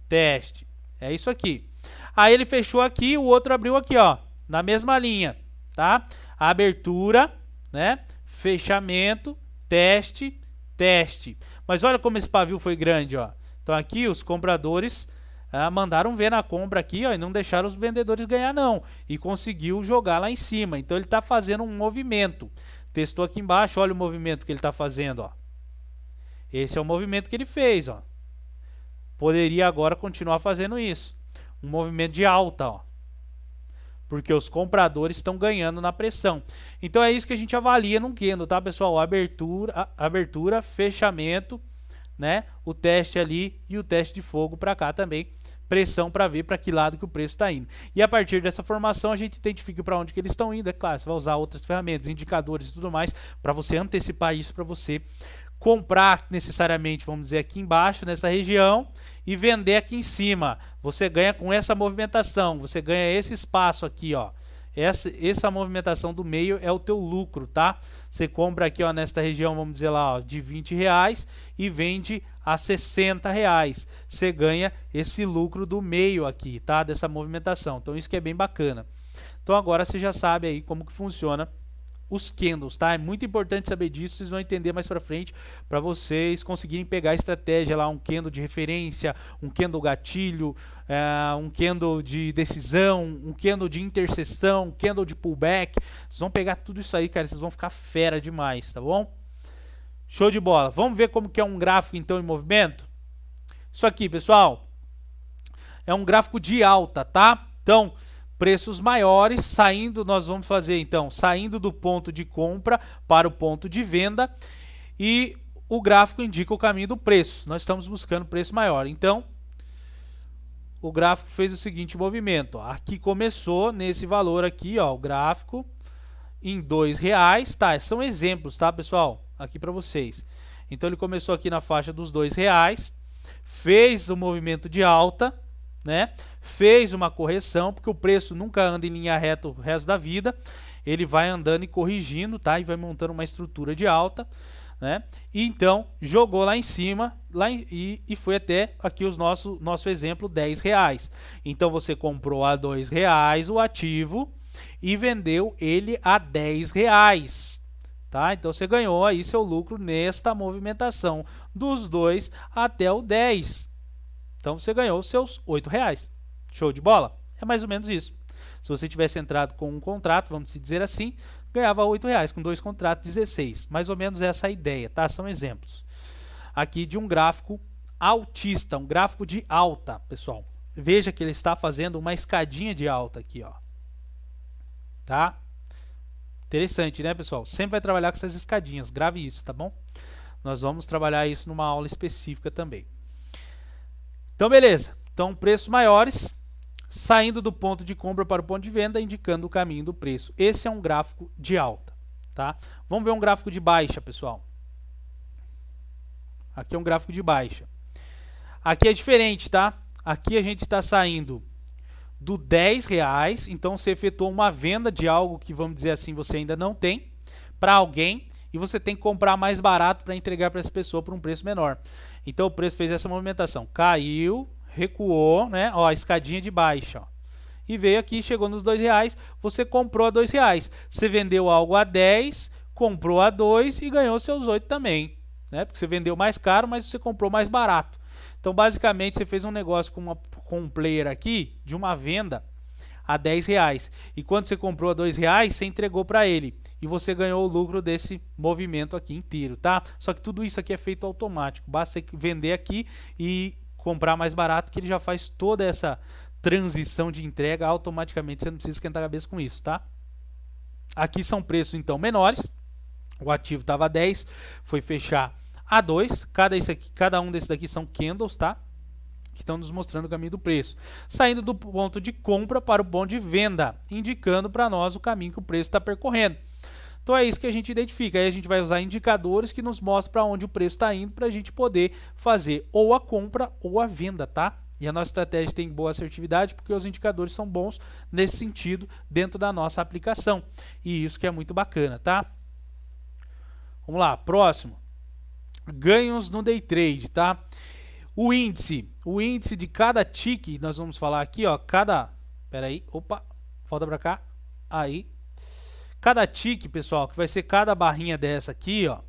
teste. É isso aqui. Aí ele fechou aqui, o outro abriu aqui, ó, na mesma linha, tá? Abertura, né? Fechamento, teste, teste. Mas olha como esse pavio foi grande, ó. Então aqui os compradores mandaram ver na compra aqui, ó, e não deixaram os vendedores ganhar não. E conseguiu jogar lá em cima. Então ele está fazendo um movimento. Testou aqui embaixo, olha o movimento que ele está fazendo, ó. Esse é o movimento que ele fez, ó. Poderia agora continuar fazendo isso. Um movimento de alta, ó. Porque os compradores estão ganhando na pressão. Então é isso que a gente avalia num candle, tá, pessoal? Abertura, fechamento, né? O teste ali e o teste de fogo para cá também. Pressão para ver para que lado que o preço está indo. E a partir dessa formação a gente identifica para onde que eles estão indo. É claro, você vai usar outras ferramentas, indicadores e tudo mais para você antecipar isso, para você comprar necessariamente, vamos dizer, aqui embaixo nessa região e vender aqui em cima. Você ganha com essa movimentação, você ganha esse espaço aqui, ó. Essa movimentação do meio é o teu lucro, tá? Você compra aqui, ó, nesta região, vamos dizer lá, ó, de R$20 e vende a R$60. Você ganha esse lucro do meio aqui, tá? Dessa movimentação. Então isso que é bem bacana. Então agora você já sabe aí como que funciona os candles, tá? É muito importante saber disso, vocês vão entender mais pra frente, para vocês conseguirem pegar a estratégia lá, um candle de referência, um candle gatilho, um candle de decisão, um candle de interseção, um candle de pullback. Vocês vão pegar tudo isso aí, cara, vocês vão ficar fera demais, tá bom? Show de bola. Vamos ver como que é um gráfico então em movimento? Isso aqui, pessoal, é um gráfico de alta, tá? Então, preços maiores saindo, nós vamos fazer então, saindo do ponto de compra para o ponto de venda, e o gráfico indica o caminho do preço. Nós estamos buscando preço maior. Então, o gráfico fez o seguinte movimento, ó. Aqui começou nesse valor aqui, ó, o gráfico em R$2, tá? São exemplos, tá, pessoal? Aqui para vocês. Então ele começou aqui na faixa dos R$2, fez o movimento de alta, né? Fez uma correção, porque o preço nunca anda em linha reta o resto da vida. Ele vai andando e corrigindo, tá? E vai montando uma estrutura de alta, né? E então jogou lá em cima e foi até aqui o nosso exemplo, R$10. Então você comprou a R$2 o ativo e vendeu ele a R$10. Tá? Então você ganhou aí seu lucro nesta movimentação dos 2 até o 10. Então você ganhou os seus R$8. Show de bola? É mais ou menos isso. Se você tivesse entrado com um contrato, vamos dizer assim, ganhava R$8, com 2 contratos, 16. Mais ou menos essa a ideia, tá? São exemplos. Aqui de um gráfico altista, um gráfico de alta, pessoal. Veja que ele está fazendo uma escadinha de alta aqui, ó. Tá? Interessante, né, pessoal? Sempre vai trabalhar com essas escadinhas, grave isso, tá bom? Nós vamos trabalhar isso numa aula específica também. Então, beleza. Então, preços maiores, saindo do ponto de compra para o ponto de venda, indicando o caminho do preço. Esse é um gráfico de alta, tá? Vamos ver um gráfico de baixa, pessoal. Aqui é um gráfico de baixa. Aqui é diferente, tá? Aqui a gente está saindo do R$10, então você efetuou uma venda de algo que, vamos dizer assim, você ainda não tem, para alguém, e você tem que comprar mais barato para entregar para essa pessoa por um preço menor. Então o preço fez essa movimentação, caiu, recuou, né? Ó, a escadinha de baixa, ó. E veio aqui, chegou nos R$2, você comprou a R$2. Você vendeu algo a 10, comprou a 2 e ganhou seus 8 também, né? Porque você vendeu mais caro, mas você comprou mais barato. Então basicamente você fez um negócio com um player aqui de uma venda a R$10. E quando você comprou a R$2, você entregou para ele. E você ganhou o lucro desse movimento aqui inteiro, tá? Só que tudo isso aqui é feito automático. Basta você vender aqui e comprar mais barato, que ele já faz toda essa transição de entrega automaticamente. Você não precisa esquentar a cabeça com isso, tá? Aqui são preços então menores. O ativo estava a 10, foi fechar a 2. Cada um desses daqui são candles, tá? Que estão nos mostrando o caminho do preço. Saindo do ponto de compra para o ponto de venda, indicando para nós o caminho que o preço está percorrendo. Então é isso que a gente identifica. Aí a gente vai usar indicadores que nos mostram para onde o preço está indo, para a gente poder fazer ou a compra ou a venda, tá? E a nossa estratégia tem boa assertividade porque os indicadores são bons nesse sentido dentro da nossa aplicação. E isso que é muito bacana, tá? Vamos lá, próximo. Ganhos no day trade, tá? O índice de cada tick, nós vamos falar aqui, ó, pera aí, opa, volta pra cá, aí, cada tick, pessoal, que vai ser cada barrinha dessa aqui, ó,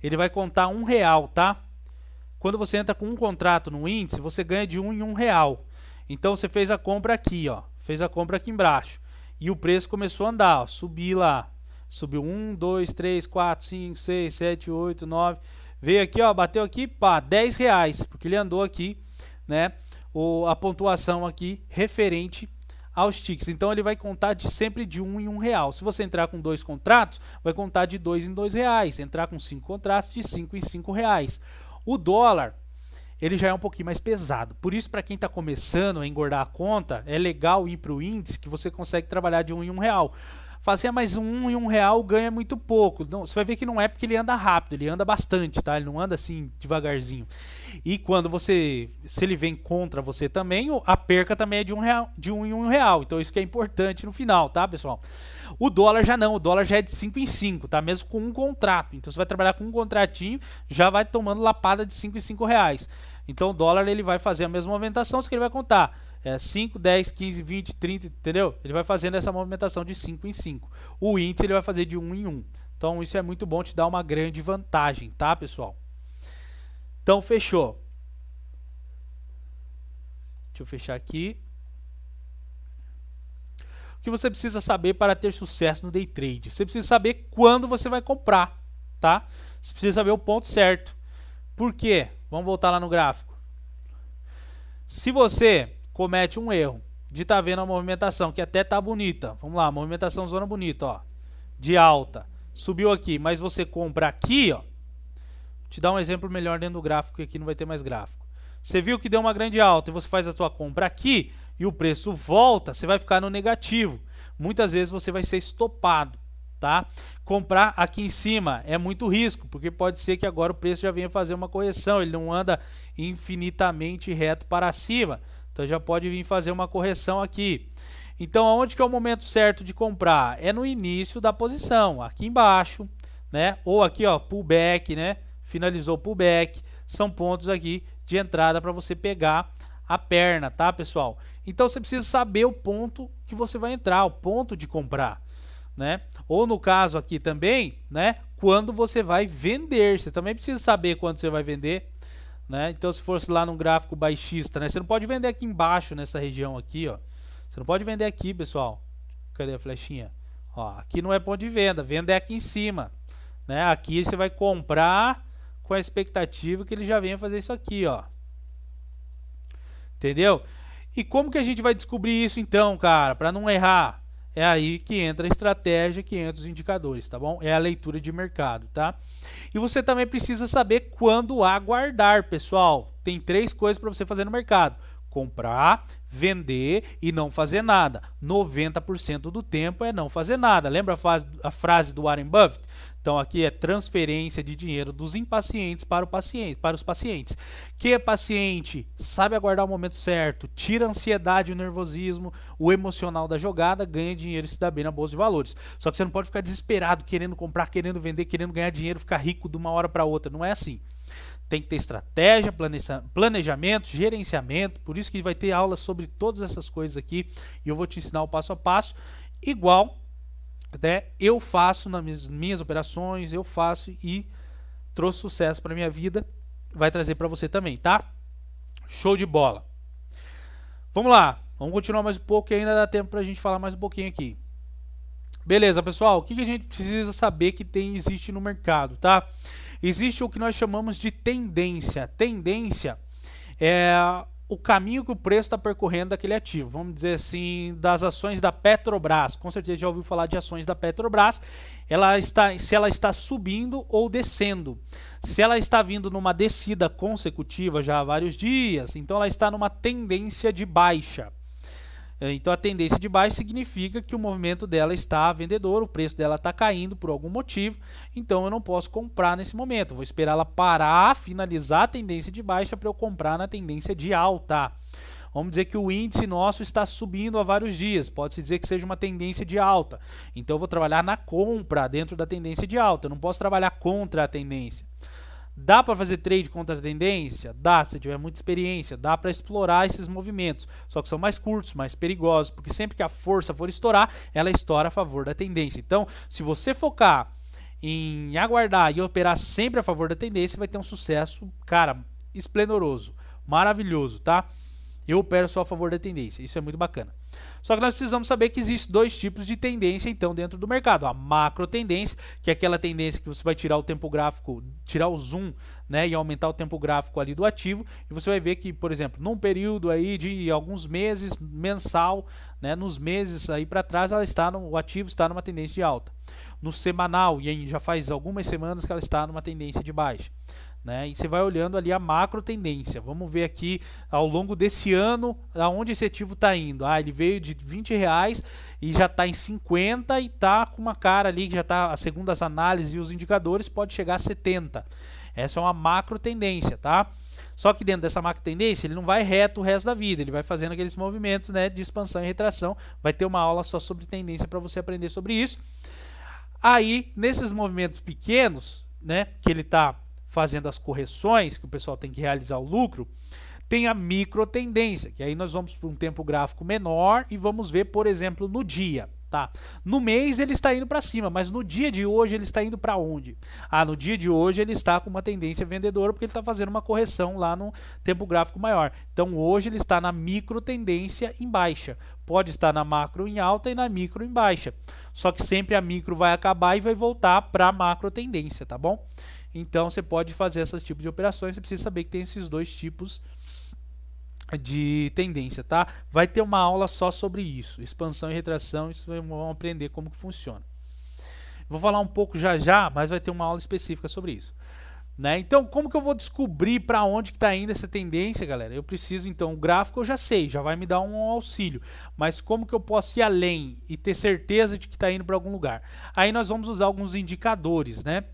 ele vai contar R$1, tá? Quando você entra com um contrato no índice, você ganha de 1 em R$1. Então você fez a compra aqui, ó, fez a compra aqui embaixo, e o preço começou a andar, ó, subir lá, subiu 1, 2, 3, 4, 5, 6, 7, 8, 9... Veio aqui, ó, bateu aqui, pá, R$10, porque ele andou aqui, né, a pontuação aqui referente aos ticks. Então ele vai contar sempre de 1 em R$1. Se você entrar com 2 contratos, vai contar de 2 em R$2. Entrar com 5 contratos, de 5 em R$5. O dólar, ele já é um pouquinho mais pesado. Por isso, para quem está começando a engordar a conta, é legal ir para o índice, que você consegue trabalhar de 1 em R$1. Fala assim, mas 1 em R$1 ganha muito pouco. Não, você vai ver que não é porque ele anda rápido, ele anda bastante, tá? Ele não anda assim devagarzinho. E quando se ele vem contra você também, a perca também é de 1 em R$1. Então isso que é importante no final, tá, pessoal? O dólar já não, o dólar já é de 5 em 5, tá? Mesmo com um contrato. Então você vai trabalhar com um contratinho, já vai tomando lapada de 5 em R$5. Então o dólar ele vai fazer a mesma movimentação, só que ele vai contar 5, 10, 15, 20, 30, entendeu? Ele vai fazendo essa movimentação de 5 em 5. O índice ele vai fazer de 1 em 1. Então isso é muito bom, te dá uma grande vantagem, tá, pessoal? Então fechou. Deixa eu fechar aqui. O que você precisa saber para ter sucesso no day trade? Você precisa saber quando você vai comprar, tá? Você precisa saber o ponto certo. Por quê? Vamos voltar lá no gráfico. Se você comete um erro de estar vendo a movimentação, que até tá bonita, vamos lá, movimentação zona bonita, ó, de alta, subiu aqui, mas você compra aqui, ó, te dar um exemplo melhor dentro do gráfico, que aqui não vai ter mais gráfico. Você viu que deu uma grande alta e você faz a sua compra aqui e o preço volta, você vai ficar no negativo. Muitas vezes você vai ser estopado, tá? Comprar aqui em cima é muito risco, porque pode ser que agora o preço já venha fazer uma correção, ele não anda infinitamente reto para cima. Então já pode vir fazer uma correção aqui. Então aonde que é o momento certo de comprar? É no início da posição, aqui embaixo, né? Ou aqui, ó, pullback, né? Finalizou o pullback, são pontos aqui de entrada para você pegar a perna, tá, pessoal? Então você precisa saber o ponto que você vai entrar, o ponto de comprar, né? Ou no caso aqui também, né? Quando você vai vender, você também precisa saber quando você vai vender. Né? Então se fosse lá num gráfico baixista, né? Você não pode vender aqui embaixo nessa região aqui, ó. Você não pode vender aqui, pessoal. Cadê a flechinha? Ó, aqui não é ponto de venda, venda é aqui em cima, né? Aqui você vai comprar com a expectativa que ele já venha fazer isso aqui, ó. Entendeu? E como que a gente vai descobrir isso então, cara, para não errar? É aí que entra a estratégia, que entra os indicadores, tá bom? É a leitura de mercado, tá? E você também precisa saber quando aguardar, pessoal. Tem 3 coisas para você fazer no mercado: comprar, vender e não fazer nada. 90% do tempo é não fazer nada. Lembra a frase do Warren Buffett? Então aqui é transferência de dinheiro dos impacientes para os pacientes. Quem é paciente sabe aguardar o momento certo, tira a ansiedade, o nervosismo, o emocional da jogada, ganha dinheiro e se dá bem na bolsa de valores. Só que você não pode ficar desesperado, querendo comprar, querendo vender, querendo ganhar dinheiro, ficar rico de uma hora para outra. Não é assim. Tem que ter estratégia, planejamento, gerenciamento. Por isso que vai ter aulas sobre todas essas coisas aqui e eu vou te ensinar o passo a passo, igual até eu faço nas minhas operações, eu faço e trouxe sucesso para minha vida, vai trazer para você também, tá? Show de bola. Vamos lá, vamos continuar mais um pouco e ainda dá tempo para a gente falar mais um pouquinho aqui. Beleza, pessoal, o que a gente precisa saber que existe no mercado, tá? Existe o que nós chamamos de tendência. Tendência é o caminho que o preço está percorrendo daquele ativo. Vamos dizer assim, das ações da Petrobras. Com certeza já ouviu falar de ações da Petrobras. Se ela está subindo ou descendo. Se ela está vindo numa descida consecutiva já há vários dias, então ela está numa tendência de baixa. Então a tendência de baixa significa que o movimento dela está vendedor, o preço dela está caindo por algum motivo, então eu não posso comprar nesse momento, vou esperar ela parar, finalizar a tendência de baixa para eu comprar na tendência de alta. Vamos dizer que o índice nosso está subindo há vários dias, pode-se dizer que seja uma tendência de alta, então eu vou trabalhar na compra dentro da tendência de alta, eu não posso trabalhar contra a tendência. Dá para fazer trade contra a tendência? Dá, se tiver muita experiência, dá para explorar esses movimentos, só que são mais curtos, mais perigosos, porque sempre que a força for estourar, ela estoura a favor da tendência. Então, se você focar em aguardar e operar sempre a favor da tendência, vai ter um sucesso, cara, esplendoroso, maravilhoso, tá? Eu opero só a favor da tendência, isso é muito bacana. Só que nós precisamos saber que existem dois tipos de tendência então dentro do mercado. A macro tendência, que é aquela tendência que você vai tirar o tempo gráfico, tirar o zoom, né, e aumentar o tempo gráfico ali do ativo, e você vai ver que, por exemplo, num período aí de alguns meses, mensal, né, nos meses aí para trás, o ativo está numa tendência de alta. No semanal, e aí já faz algumas semanas que ela está numa tendência de baixa. Né? E você vai olhando ali a macro tendência. Vamos ver aqui ao longo desse ano aonde esse ativo está indo. Ele veio de R$20 e já está em 50 e está com uma cara ali que já está, segundo as análises e os indicadores, pode chegar a 70. Essa é uma macro tendência, tá? Só que dentro dessa macro tendência ele não vai reto o resto da vida, ele vai fazendo aqueles movimentos, né, de expansão e retração. Vai ter uma aula só sobre tendência para você aprender sobre isso. Aí, nesses movimentos pequenos, né, que ele está fazendo as correções, que o pessoal tem que realizar o lucro, tem a micro tendência, que aí nós vamos para um tempo gráfico menor e vamos ver, por exemplo, no dia. Tá? No mês ele está indo para cima, mas no dia de hoje ele está indo para onde? No dia de hoje ele está com uma tendência vendedora porque ele está fazendo uma correção lá no tempo gráfico maior. Então hoje ele está na micro tendência em baixa. Pode estar na macro em alta e na micro em baixa. Só que sempre a micro vai acabar e vai voltar para a macro tendência, tá bom? Então você pode fazer esses tipos de operações, você precisa saber que tem esses dois tipos de tendência, tá? Vai ter uma aula só sobre isso, expansão e retração, isso vamos aprender como que funciona. Vou falar um pouco já, mas vai ter uma aula específica sobre isso. Né? Então, como que eu vou descobrir para onde que está indo essa tendência, galera? Eu preciso, então, o gráfico eu já sei, já vai me dar um auxílio. Mas como que eu posso ir além e ter certeza de que está indo para algum lugar? Aí nós vamos usar alguns indicadores, né?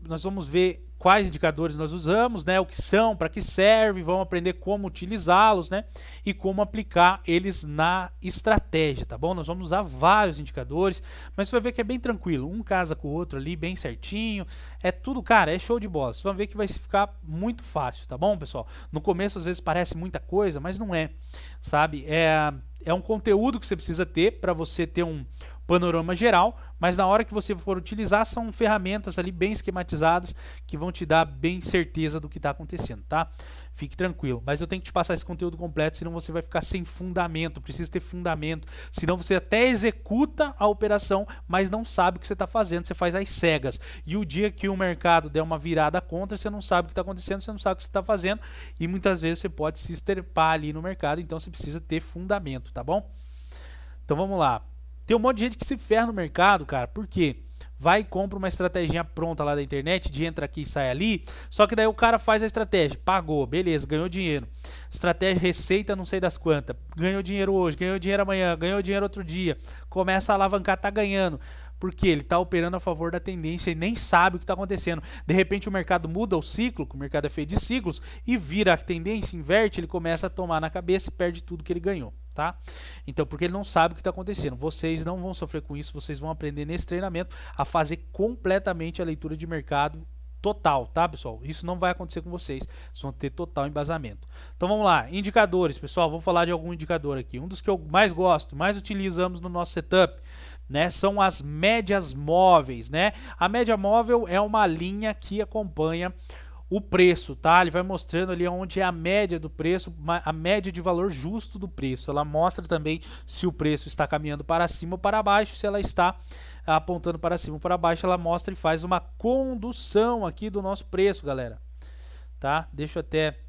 Nós vamos ver quais indicadores nós usamos, né? O que são, para que serve, vamos aprender como utilizá-los, né? E como aplicar eles na estratégia, tá bom? Nós vamos usar vários indicadores, mas você vai ver que é bem tranquilo, um casa com o outro ali, bem certinho, é tudo, cara, é show de bola. Você vai ver que vai ficar muito fácil, tá bom, pessoal? No começo às vezes parece muita coisa, mas não é, sabe? É um conteúdo que você precisa ter para você ter um panorama geral, mas na hora que você for utilizar são ferramentas ali bem esquematizadas que vão te dar bem certeza do que está acontecendo, tá? Fique tranquilo, mas eu tenho que te passar esse conteúdo completo, senão você vai ficar sem fundamento, precisa ter fundamento, senão você até executa a operação, mas não sabe o que você está fazendo, você faz às cegas, e o dia que o mercado der uma virada contra, você não sabe o que está acontecendo, você não sabe o que você está fazendo, e muitas vezes você pode se esterpar ali no mercado, então você precisa ter fundamento, tá bom? Então vamos lá. Tem um monte de gente que se ferra no mercado, cara, por quê? Vai e compra uma estratégia pronta lá da internet, de entra aqui e sai ali, só que daí o cara faz a estratégia, pagou, beleza, ganhou dinheiro. Estratégia, receita, não sei das quantas, ganhou dinheiro hoje, ganhou dinheiro amanhã, ganhou dinheiro outro dia, começa a alavancar, tá ganhando. Porque ele está operando a favor da tendência e nem sabe o que está acontecendo. De repente o mercado muda o ciclo, que o mercado é feito de ciclos, e vira a tendência, inverte, ele começa a tomar na cabeça e perde tudo que ele ganhou. Tá? Então, porque ele não sabe o que está acontecendo. Vocês não vão sofrer com isso, vocês vão aprender nesse treinamento a fazer completamente a leitura de mercado total, tá, pessoal? Isso não vai acontecer com vocês, vocês vão ter total embasamento. Então vamos lá, indicadores, pessoal, vou falar de algum indicador aqui. Um dos que eu mais gosto, mais utilizamos no nosso setup, né, são as médias móveis, né? A média móvel é uma linha que acompanha o preço, tá? Ele vai mostrando ali onde é a média do preço, a média de valor justo do preço. Ela mostra também se o preço está caminhando para cima ou para baixo. Se ela está apontando para cima ou para baixo, ela mostra e faz uma condução aqui do nosso preço, galera. Tá? Deixa eu até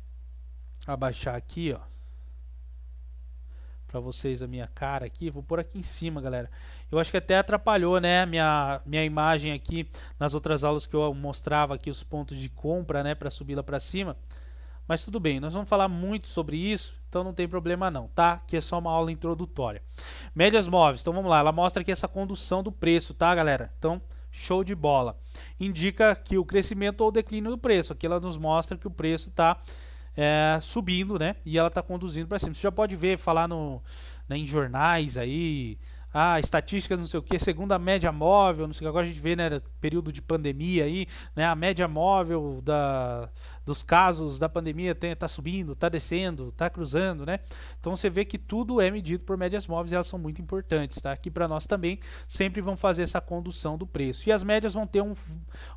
abaixar aqui, ó, para vocês a minha cara aqui. Vou pôr aqui em cima, galera. Eu acho que até atrapalhou, né, minha imagem aqui nas outras aulas que eu mostrava aqui os pontos de compra, né, para subir lá para cima. Mas tudo bem, nós vamos falar muito sobre isso, então não tem problema não, tá? Aqui é só uma aula introdutória. Médias móveis, então vamos lá, ela mostra aqui essa condução do preço, tá, galera? Então, show de bola. Indica que o crescimento ou o declínio do preço. Aqui ela nos mostra que o preço está subindo, né? E ela está conduzindo para cima. Você já pode ver, falar em jornais aí, estatísticas, não sei o que, segundo a média móvel, não sei o que, agora a gente vê, né, período de pandemia aí, né, a média móvel dos casos da pandemia tá subindo, tá descendo, tá cruzando, né? Então você vê que tudo é medido por médias móveis e elas são muito importantes, tá? Aqui para nós também sempre vão fazer essa condução do preço. E as médias vão ter um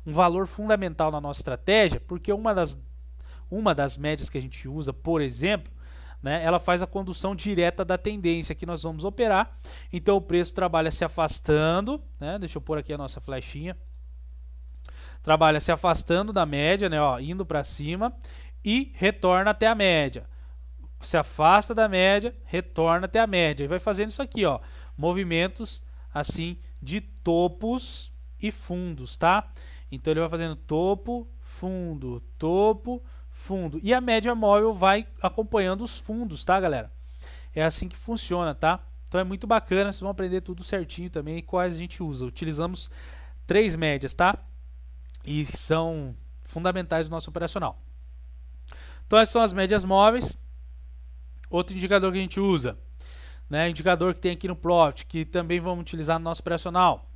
valor fundamental na nossa estratégia, porque uma das médias que a gente usa, por exemplo, né, ela faz a condução direta da tendência que nós vamos operar. Então o preço trabalha se afastando, né, deixa eu pôr aqui a nossa flechinha, trabalha se afastando da média, né, ó, indo para cima e retorna até a média. Se afasta da média, retorna até a média e vai fazendo isso aqui, ó, movimentos assim de topos e fundos, tá? Então ele vai fazendo topo, fundo, e a média móvel vai acompanhando os fundos, tá, galera? É assim que funciona, tá? Então é muito bacana, vocês vão aprender tudo certinho também e quais a gente usa. Utilizamos 3 médias, tá? E são fundamentais no nosso operacional. Então essas são as médias móveis. Outro indicador que a gente usa, né? Indicador que tem aqui no Profit, que também vamos utilizar no nosso operacional,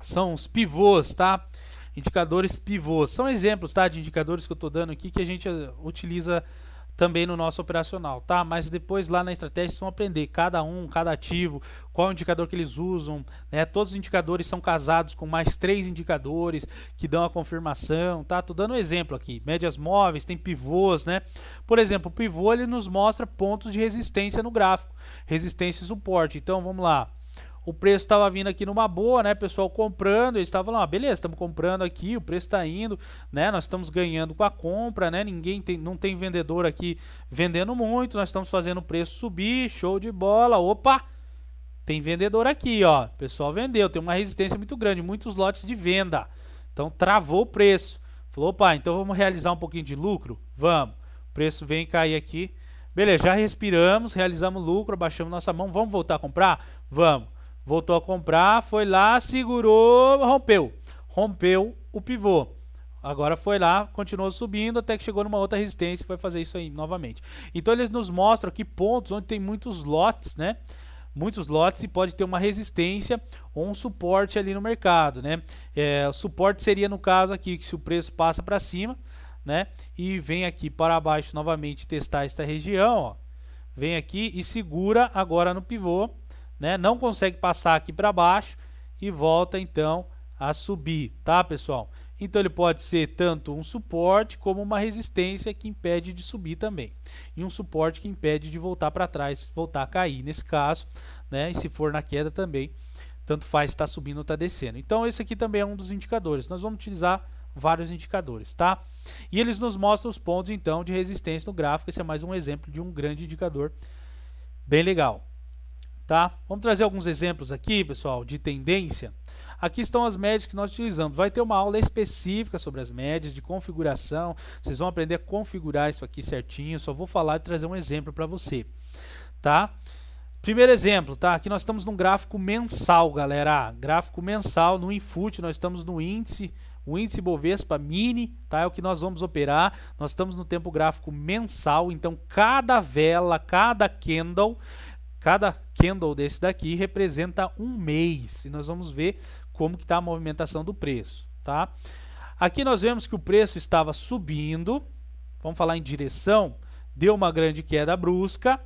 são os pivôs, tá? Indicadores pivôs. São exemplos, tá, de indicadores que eu estou dando aqui que a gente utiliza também no nosso operacional, tá? Mas depois lá na estratégia vocês vão aprender cada ativo, qual indicador que eles usam, né? Todos os indicadores são casados com mais 3 indicadores que dão a confirmação, tá? Tô dando um exemplo aqui. Médias móveis, tem pivôs, né? Por exemplo, o pivô ele nos mostra pontos de resistência no gráfico, resistência e suporte. Então vamos lá. O preço estava vindo aqui numa boa, né? Pessoal comprando, eles estavam lá, beleza, estamos comprando aqui, o preço está indo, né? Nós estamos ganhando com a compra, né? Não tem vendedor aqui vendendo muito, nós estamos fazendo o preço subir, show de bola. Opa! Tem vendedor aqui, ó. O pessoal vendeu, tem uma resistência muito grande, muitos lotes de venda. Então travou o preço. Falou, opa, então vamos realizar um pouquinho de lucro? Vamos. O preço vem cair aqui. Beleza, já respiramos, realizamos lucro, abaixamos nossa mão, vamos voltar a comprar? Vamos. Voltou a comprar, foi lá, segurou, rompeu o pivô. Agora foi lá, continuou subindo até que chegou numa outra resistência e vai fazer isso aí novamente. Então eles nos mostram aqui pontos onde tem muitos lotes, né? Muitos lotes e pode ter uma resistência ou um suporte ali no mercado, né? O suporte seria no caso aqui que se o preço passa para cima, né? E vem aqui para baixo novamente testar esta região, ó. Vem aqui e segura agora no pivô. Né? Não consegue passar aqui para baixo e volta então a subir, tá, pessoal? Então ele pode ser tanto um suporte como uma resistência que impede de subir também, e um suporte que impede de voltar para trás, voltar a cair nesse caso, né? E se for na queda também, tanto faz se está subindo ou está descendo. Então esse aqui também é um dos indicadores. Nós vamos utilizar vários indicadores, tá? E eles nos mostram os pontos então de resistência no gráfico. Esse é mais um exemplo de um grande indicador bem legal. Tá? Vamos trazer alguns exemplos aqui, pessoal, de tendência. Aqui estão as médias que nós utilizamos. Vai ter uma aula específica sobre as médias, de configuração. Vocês vão aprender a configurar isso aqui certinho. Só vou falar e trazer um exemplo para você. Tá? Primeiro exemplo, tá? Aqui nós estamos num gráfico mensal, galera. Gráfico mensal no Infut, nós estamos no índice, o índice Bovespa Mini, tá? É o que nós vamos operar. Nós estamos no tempo gráfico mensal, então cada vela, cada candle desse daqui representa um mês e nós vamos ver como que está a movimentação do preço, tá? Aqui nós vemos que o preço estava subindo, vamos falar em direção, deu uma grande queda brusca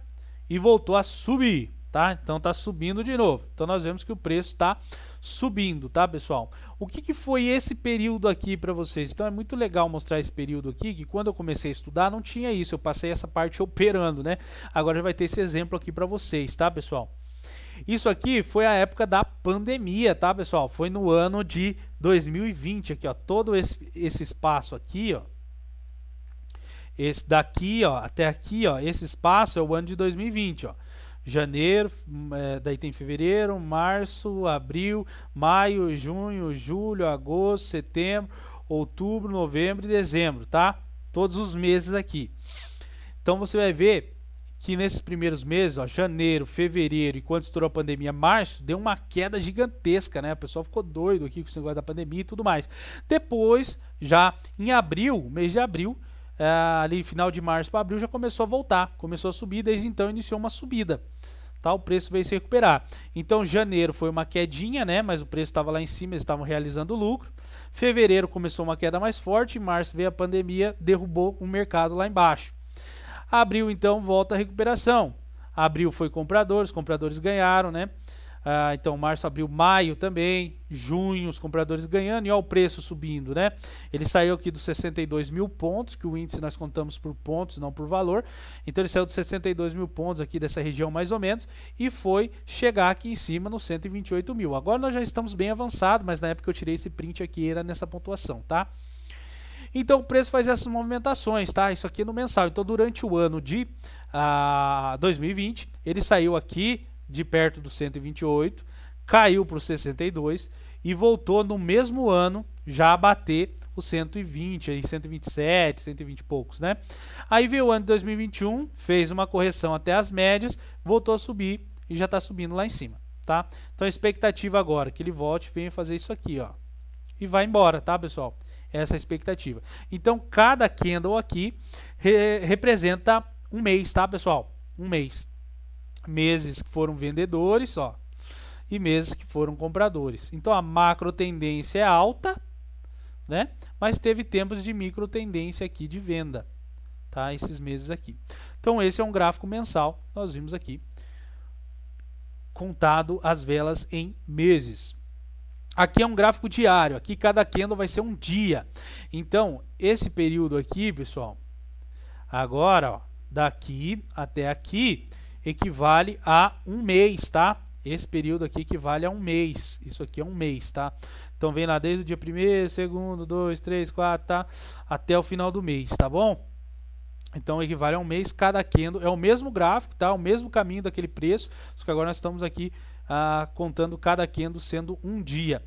e voltou a subir, tá? Então está subindo de novo. Então nós vemos que o preço está subindo, tá, pessoal? O que foi esse período aqui para vocês? Então é muito legal mostrar esse período aqui, que quando eu comecei a estudar não tinha isso, eu passei essa parte operando, né? Agora já vai ter esse exemplo aqui para vocês, tá, pessoal? Isso aqui foi a época da pandemia, tá, pessoal? Foi no ano de 2020, aqui, ó, todo esse espaço aqui, ó, esse daqui, ó, até aqui, ó, esse espaço é o ano de 2020, ó. Janeiro, daí tem fevereiro, março, abril, maio, junho, julho, agosto, setembro, outubro, novembro e dezembro, tá? Todos os meses aqui. Então você vai ver que nesses primeiros meses, ó, janeiro, fevereiro e quando estourou a pandemia, março, deu uma queda gigantesca, né? O pessoal ficou doido aqui com esse negócio da pandemia e tudo mais. Depois, já em abril, mês de abril, ali final de março para abril já começou a voltar, começou a subir, desde então iniciou uma subida. Tá, o preço veio se recuperar. Então janeiro foi uma quedinha, né? Mas o preço estava lá em cima, eles estavam realizando lucro. Fevereiro começou uma queda mais forte, em março veio a pandemia, derrubou o mercado lá embaixo. Abril então volta a recuperação. Abril foi compradores, os compradores ganharam, né? Então março, abril, maio também, junho os compradores ganhando e ó, o preço subindo, né? Ele saiu aqui dos 62 mil pontos, que o índice nós contamos por pontos, não por valor. Então ele saiu dos 62 mil pontos aqui dessa região mais ou menos e foi chegar aqui em cima nos 128 mil. Agora nós já estamos bem avançados, mas na época que eu tirei esse print aqui era nessa pontuação, tá? Então o preço faz essas movimentações, tá? Isso aqui é no mensal. Então durante o ano de 2020, ele saiu aqui de perto dos 128, caiu para os 62 e voltou no mesmo ano já a bater os 120, aí 127, 120 e poucos, né? Aí veio o ano de 2021, fez uma correção até as médias, voltou a subir e já está subindo lá em cima, tá? Então a expectativa agora é que ele volte e venha fazer isso aqui, ó. E vai embora, tá, pessoal? Essa é a expectativa. Então cada candle aqui representa um mês, tá, pessoal? Um mês. Meses que foram vendedores, ó, e meses que foram compradores. Então a macro tendência é alta, né? Mas teve tempos de micro tendência aqui de venda, tá? Esses meses aqui. Então esse é um gráfico mensal, nós vimos aqui, contado as velas em meses. Aqui é um gráfico diário, aqui cada candle vai ser um dia. Então esse período aqui, pessoal, agora, ó, daqui até aqui equivale a um mês, tá? Esse período aqui equivale a um mês. Isso aqui é um mês, tá? Então vem lá desde o dia 1º, 2º, 2, 3, 4, tá? Até o final do mês, tá bom? Então equivale a um mês cada candle. É o mesmo gráfico, tá? O mesmo caminho daquele preço. Só que agora nós estamos aqui contando cada candle sendo um dia.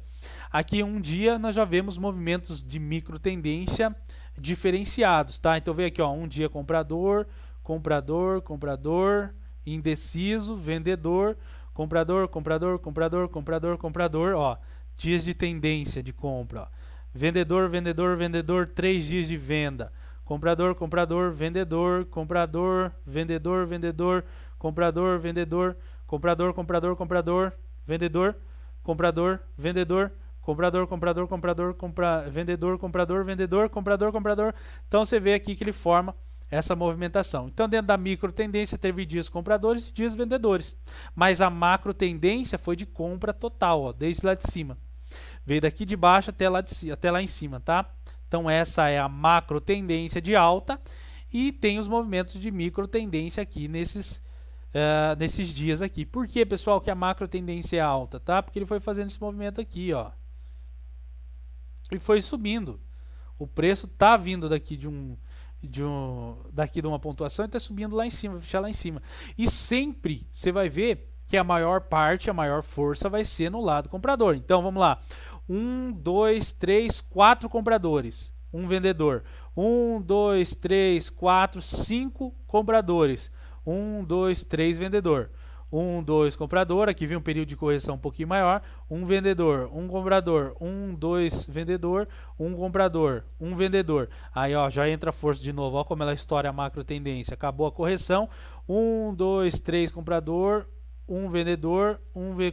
Aqui um dia nós já vemos movimentos de micro tendência diferenciados, tá? Então vem aqui, ó, um dia comprador, comprador, comprador, indeciso, vendedor, comprador, comprador, comprador, comprador, comprador, ó, dias de tendência de compra, ó. Vendedor, vendedor, vendedor, 3 dias de venda, comprador, comprador, vendedor, comprador, vendedor, vendedor, comprador, vendedor, comprador, comprador, comprador, vendedor, comprador, vendedor, comprador, comprador, comprador, vendedor, comprador, vendedor, comprador, comprador. Então você vê aqui que ele forma essa movimentação. Então dentro da micro tendência teve dias compradores e dias vendedores, mas a macro tendência foi de compra total, ó, desde lá de cima, veio daqui de baixo até lá em cima, tá? Então essa é a macro tendência de alta e tem os movimentos de micro tendência aqui nesses dias aqui. Por que, pessoal, que a macro tendência é alta, tá? Porque ele foi fazendo esse movimento aqui, ó, e foi subindo. O preço tá vindo daqui de uma pontuação e está subindo lá em cima, vai fechar lá em cima. E sempre você vai ver que a maior parte, a maior força vai ser no lado comprador. Então vamos lá: 1, 2, 3, 4 compradores, um vendedor. 1, 2, 3, 4, 5 compradores. 1, 2, 3 vendedor. 1, 2 comprador, aqui vem um período de correção um pouquinho maior, um vendedor, um comprador, 1, 2 vendedor, um comprador, um vendedor. Aí ó, já entra a força de novo, ó como ela estoura a macro tendência. Acabou a correção, 1, 2, 3 comprador, um vendedor,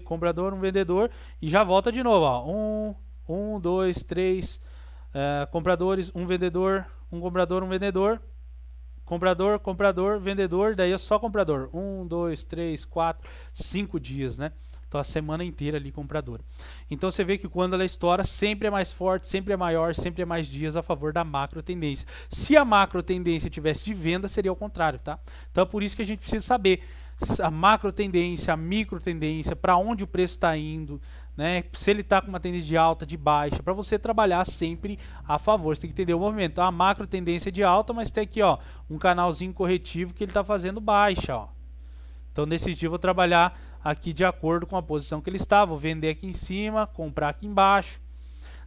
comprador, um vendedor, e já volta de novo, ó. 1, 2, 3 compradores, um vendedor, um comprador, um vendedor. Comprador, comprador, vendedor, daí é só comprador. 1, 2, 3, 4, 5 dias, né? Então a semana inteira ali comprador. Então você vê que quando ela estoura, sempre é mais forte, sempre é maior, sempre é mais dias a favor da macro tendência. Se a macro tendência tivesse de venda, seria o contrário, tá? Então é por isso que a gente precisa saber a macro tendência, a micro tendência, para onde o preço está indo, né? Se ele está com uma tendência de alta, de baixa, para você trabalhar sempre a favor. Você tem que entender o movimento. Então, a macro tendência é de alta, mas tem aqui, ó, um canalzinho corretivo que ele está fazendo baixa, ó. Então nesse dia eu vou trabalhar aqui de acordo com a posição que ele está, vou vender aqui em cima, comprar aqui embaixo,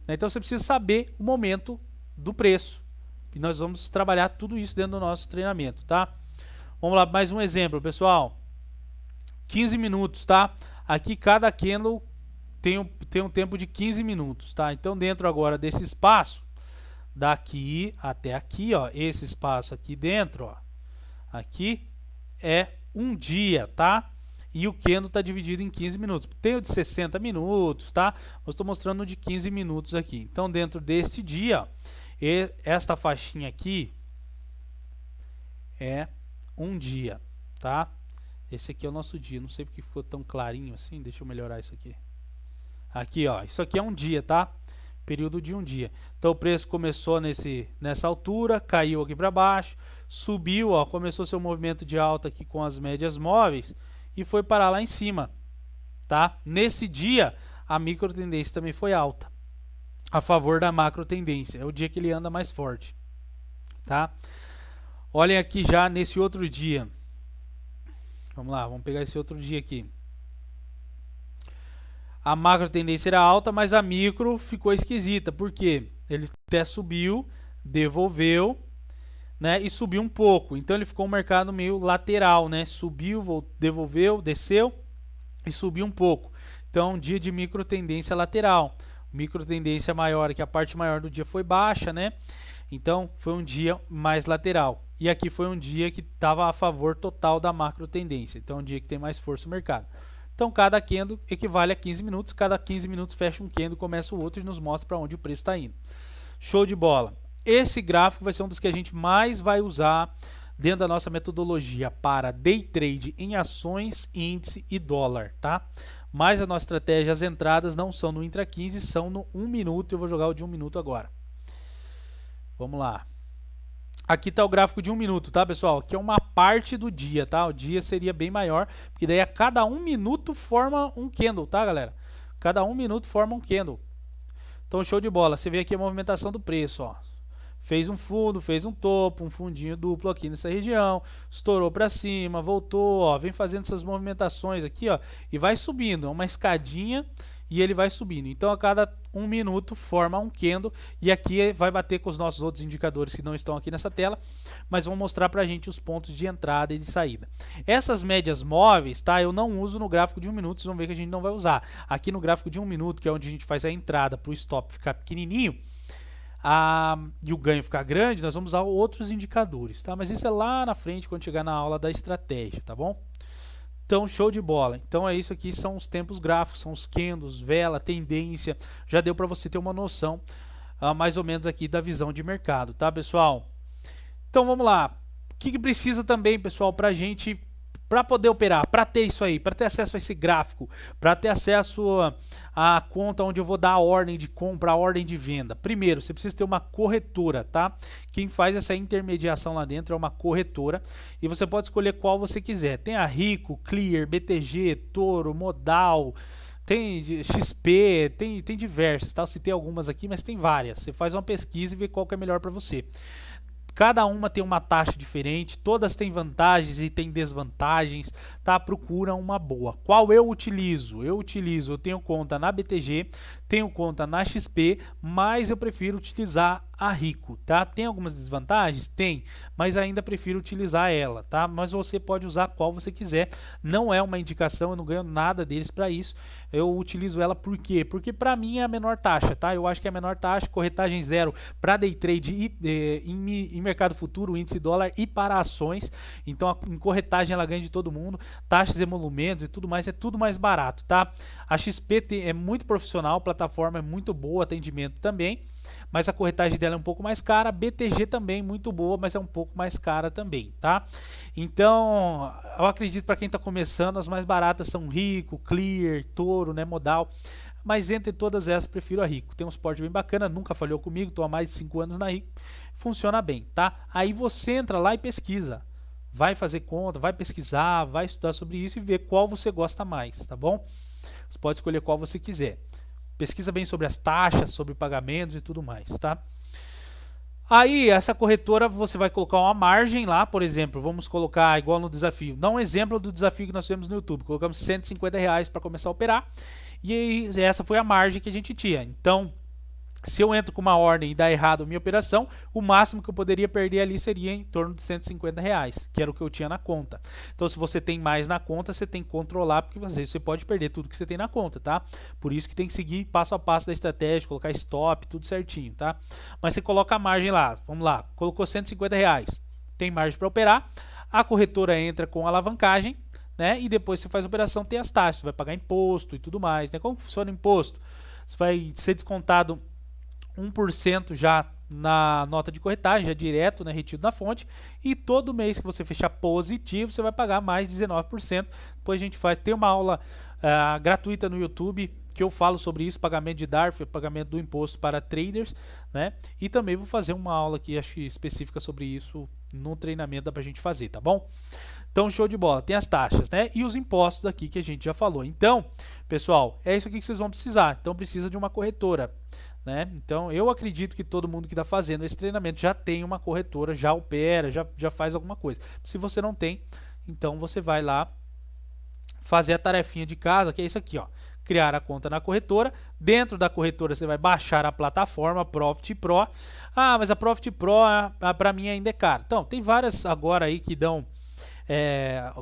né? Então você precisa saber o momento do preço e nós vamos trabalhar tudo isso dentro do nosso treinamento, tá? Vamos lá, mais um exemplo, pessoal. 15 minutos, tá? Aqui cada candle tem um tempo de 15 minutos, tá? Então dentro agora desse espaço, daqui até aqui, ó, esse espaço aqui dentro, ó, aqui é um dia, tá? E o candle está dividido em 15 minutos. Tem o de 60 minutos, tá? Eu estou mostrando o de 15 minutos aqui. Então, dentro deste dia, esta faixinha aqui é um dia, tá? Esse aqui é o nosso dia. Não sei porque ficou tão clarinho assim. Deixa eu melhorar isso aqui. Aqui, ó. Isso aqui é um dia, tá? Período de um dia. Então, o preço começou nessa altura, caiu aqui para baixo, subiu, ó. Começou seu movimento de alta aqui com as médias móveis e foi parar lá em cima, tá? Nesse dia, a micro tendência também foi alta, a favor da macro tendência. É o dia que ele anda mais forte, tá? Olhem aqui já nesse outro dia. Vamos lá, vamos pegar esse outro dia aqui. A macro tendência era alta, mas a micro ficou esquisita, porque ele até subiu, devolveu, né, e subiu um pouco. Então ele ficou um mercado meio lateral, né? Subiu, devolveu, desceu e subiu um pouco. Então, um dia de micro tendência lateral. Micro tendência maior, que a parte maior do dia foi baixa, né? Então, foi um dia mais lateral. E aqui foi um dia que estava a favor total da macro tendência. Então, um dia que tem mais força no mercado. Então, cada candle equivale a 15 minutos. Cada 15 minutos fecha um candle, começa o outro e nos mostra para onde o preço está indo. Show de bola! Esse gráfico vai ser um dos que a gente mais vai usar dentro da nossa metodologia para day trade em ações, índice e dólar, tá? Mas a nossa estratégia, as entradas não são no intra 15, são no 1 minuto. Eu vou jogar o de 1 minuto agora. Vamos lá. Aqui está o gráfico de 1 minuto, tá, pessoal? Aqui é uma parte do dia, tá? O dia seria bem maior, porque daí a cada 1 minuto forma um candle, tá, galera? Cada 1 minuto forma um candle. Então, show de bola. Você vê aqui a movimentação do preço, ó. Fez um fundo, fez um topo, um fundinho duplo aqui nessa região, estourou para cima, voltou, ó, vem fazendo essas movimentações aqui, ó, e vai subindo, é uma escadinha e ele vai subindo. Então, a cada 1 minuto forma um candle e aqui vai bater com os nossos outros indicadores que não estão aqui nessa tela, mas vão mostrar para a gente os pontos de entrada e de saída. Essas médias móveis, tá? Eu não uso no gráfico de 1 minuto, vocês vão ver que a gente não vai usar. Aqui no gráfico de 1 minuto, que é onde a gente faz a entrada para o stop ficar pequenininho, e o ganho ficar grande, nós vamos usar outros indicadores, tá? Mas isso é lá na frente, quando chegar na aula da estratégia, tá bom? Então, show de bola. Então, é isso aqui, são os tempos gráficos, são os candles, vela, tendência. Já deu para você ter uma noção, mais ou menos aqui, da visão de mercado, tá, pessoal? Então, vamos lá. O que precisa também, pessoal, para a gente... Para poder operar, para ter isso aí, para ter acesso a esse gráfico, para ter acesso à conta onde eu vou dar a ordem de compra, a ordem de venda. Primeiro, você precisa ter uma corretora, tá? Quem faz essa intermediação lá dentro é uma corretora e você pode escolher qual você quiser. Tem a Rico, Clear, BTG, Toro, Modal, tem XP, tem diversas, tá? Eu citei algumas aqui, mas tem várias. Você faz uma pesquisa e vê qual que é melhor para você. Cada uma tem uma taxa diferente, todas têm vantagens e têm desvantagens, tá? Procura uma boa. Qual eu utilizo? Eu tenho conta na BTG, tenho conta na XP, mas eu prefiro utilizar a Rico, tá? Tem algumas desvantagens? Tem, mas ainda prefiro utilizar ela, tá? Mas você pode usar qual você quiser, não é uma indicação, eu não ganho nada deles para isso, eu utilizo ela por quê? Porque para mim é a menor taxa, tá? Eu acho que é a menor taxa, corretagem zero para day trade e em mercado futuro, índice dólar e para ações, então em corretagem ela ganha de todo mundo, taxas, emolumentos e tudo mais, é tudo mais barato, tá? A XP é muito profissional, a plataforma é muito boa, atendimento também, mas a corretagem dela é um pouco mais cara. A BTG também muito boa, mas é um pouco mais cara também, tá? Então, eu acredito para quem está começando, as mais baratas são Rico, Clear, Toro, né, Modal. Mas entre todas essas, prefiro a Rico. Tem um suporte bem bacana, nunca falhou comigo, estou há mais de 5 anos na Rico. Funciona bem, tá? Aí você entra lá e pesquisa. Vai fazer conta, vai pesquisar, vai estudar sobre isso e ver qual você gosta mais, tá bom? Você pode escolher qual você quiser. Pesquisa bem sobre as taxas, sobre pagamentos e tudo mais, tá? Aí, essa corretora, você vai colocar uma margem lá, por exemplo, vamos colocar igual no desafio. Dá um exemplo do desafio que nós temos no YouTube. Colocamos R$150 para começar a operar. E essa foi a margem que a gente tinha. Então, Se eu entro com uma ordem e dá errado a minha operação, o máximo que eu poderia perder ali seria em torno de R$ 150, que era o que eu tinha na conta. Então, se você tem mais na conta, você tem que controlar, porque às vezes você pode perder tudo que você tem na conta, tá? Por isso que tem que seguir passo a passo da estratégia, colocar stop, tudo certinho, tá? Mas você coloca a margem lá, vamos lá, colocou R$ 150, tem margem para operar, a corretora entra com alavancagem, né? E depois você faz a operação, tem as taxas, você vai pagar imposto e tudo mais, né? Como funciona o imposto? Você vai ser descontado 1% já na nota de corretagem, já direto, né, retido na fonte, e todo mês que você fechar positivo, você vai pagar mais 19%. Depois a gente tem uma aula gratuita no YouTube que eu falo sobre isso, pagamento de DARF, pagamento do imposto para traders, né? E também vou fazer uma aula aqui, acho que específica sobre isso no treinamento, dá pra gente fazer, tá bom? Então, show de bola. Tem as taxas, né? E os impostos aqui que a gente já falou. Então, pessoal, é isso aqui que vocês vão precisar. Então, precisa de uma corretora, né? Então, eu acredito que todo mundo que está fazendo esse treinamento já tem uma corretora, já opera, já faz alguma coisa. Se você não tem, então você vai lá fazer a tarefinha de casa, que é isso aqui, ó. Criar a conta na corretora. Dentro da corretora você vai baixar a plataforma Profit Pro. Ah, mas a Profit Pro para mim ainda é cara. Então, tem várias agora aí que dão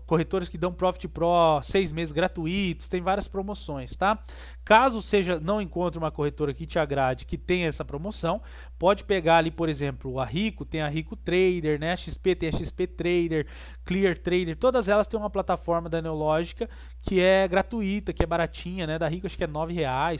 corretores que dão Profit Pro 6 meses gratuitos, tem várias promoções, tá? Caso não encontre uma corretora que te agrade, que tenha essa promoção, pode pegar ali, por exemplo, a Rico, tem a Rico Trader, né? A XP tem a XP Trader, Clear Trader, todas elas têm uma plataforma da Neológica que é gratuita, que é baratinha, né? Da Rico acho que é R$ 9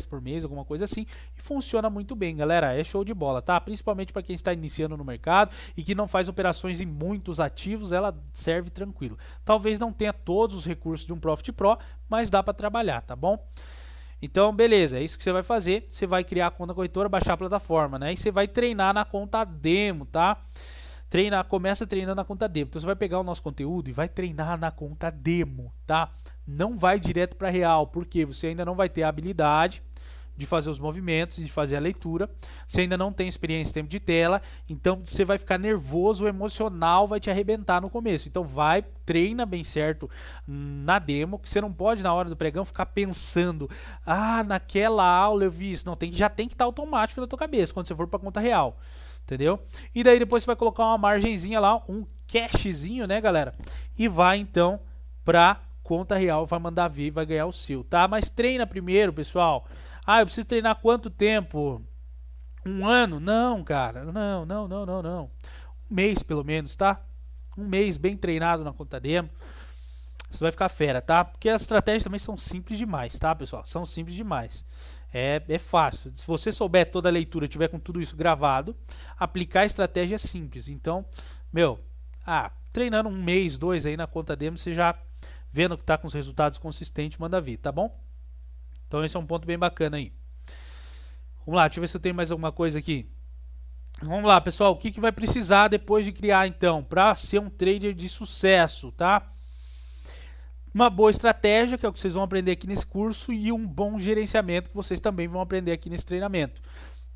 por mês, alguma coisa assim, e funciona muito bem, galera, é show de bola, tá? Principalmente para quem está iniciando no mercado e que não faz operações em muitos ativos, ela serve tranquilo. Talvez não tenha todos os recursos de um Profit Pro, mas dá para trabalhar, tá bom? Então, beleza, é isso que você vai fazer. Você vai criar a conta corretora, baixar a plataforma, né? E você vai treinar na conta demo, tá? Começa treinando na conta demo. Então, você vai pegar o nosso conteúdo e vai treinar na conta demo, tá? Não vai direto para real, porque você ainda não vai ter a habilidade de fazer os movimentos, de fazer a leitura. Você ainda não tem experiência em tempo de tela, então você vai ficar nervoso, o emocional vai te arrebentar no começo. Então treina bem certo na demo, que você não pode na hora do pregão ficar pensando, naquela aula eu vi isso. Não, já tem que estar automático na tua cabeça quando você for para conta real. Entendeu? E daí depois você vai colocar uma margenzinha lá, um cashzinho, né, galera? E vai então para conta real, vai mandar ver e vai ganhar o seu, tá? Mas treina primeiro, pessoal. Eu preciso treinar quanto tempo? 1 ano? Não, cara. Não. 1 mês, pelo menos, tá? 1 mês bem treinado na conta demo. Você vai ficar fera, tá? Porque as estratégias também são simples demais, tá, pessoal? São simples demais. É fácil. Se você souber toda a leitura, tiver com tudo isso gravado, aplicar a estratégia é simples. Então, treinando 1 mês, 2 aí na conta demo, você já vendo que tá com os resultados consistentes, manda vir, tá bom? Então esse é um ponto bem bacana aí. Vamos lá, deixa eu ver se eu tenho mais alguma coisa aqui. Vamos lá, pessoal, o que vai precisar depois de criar, então, para ser um trader de sucesso, tá? Uma boa estratégia, que é o que vocês vão aprender aqui nesse curso, e um bom gerenciamento, que vocês também vão aprender aqui nesse treinamento,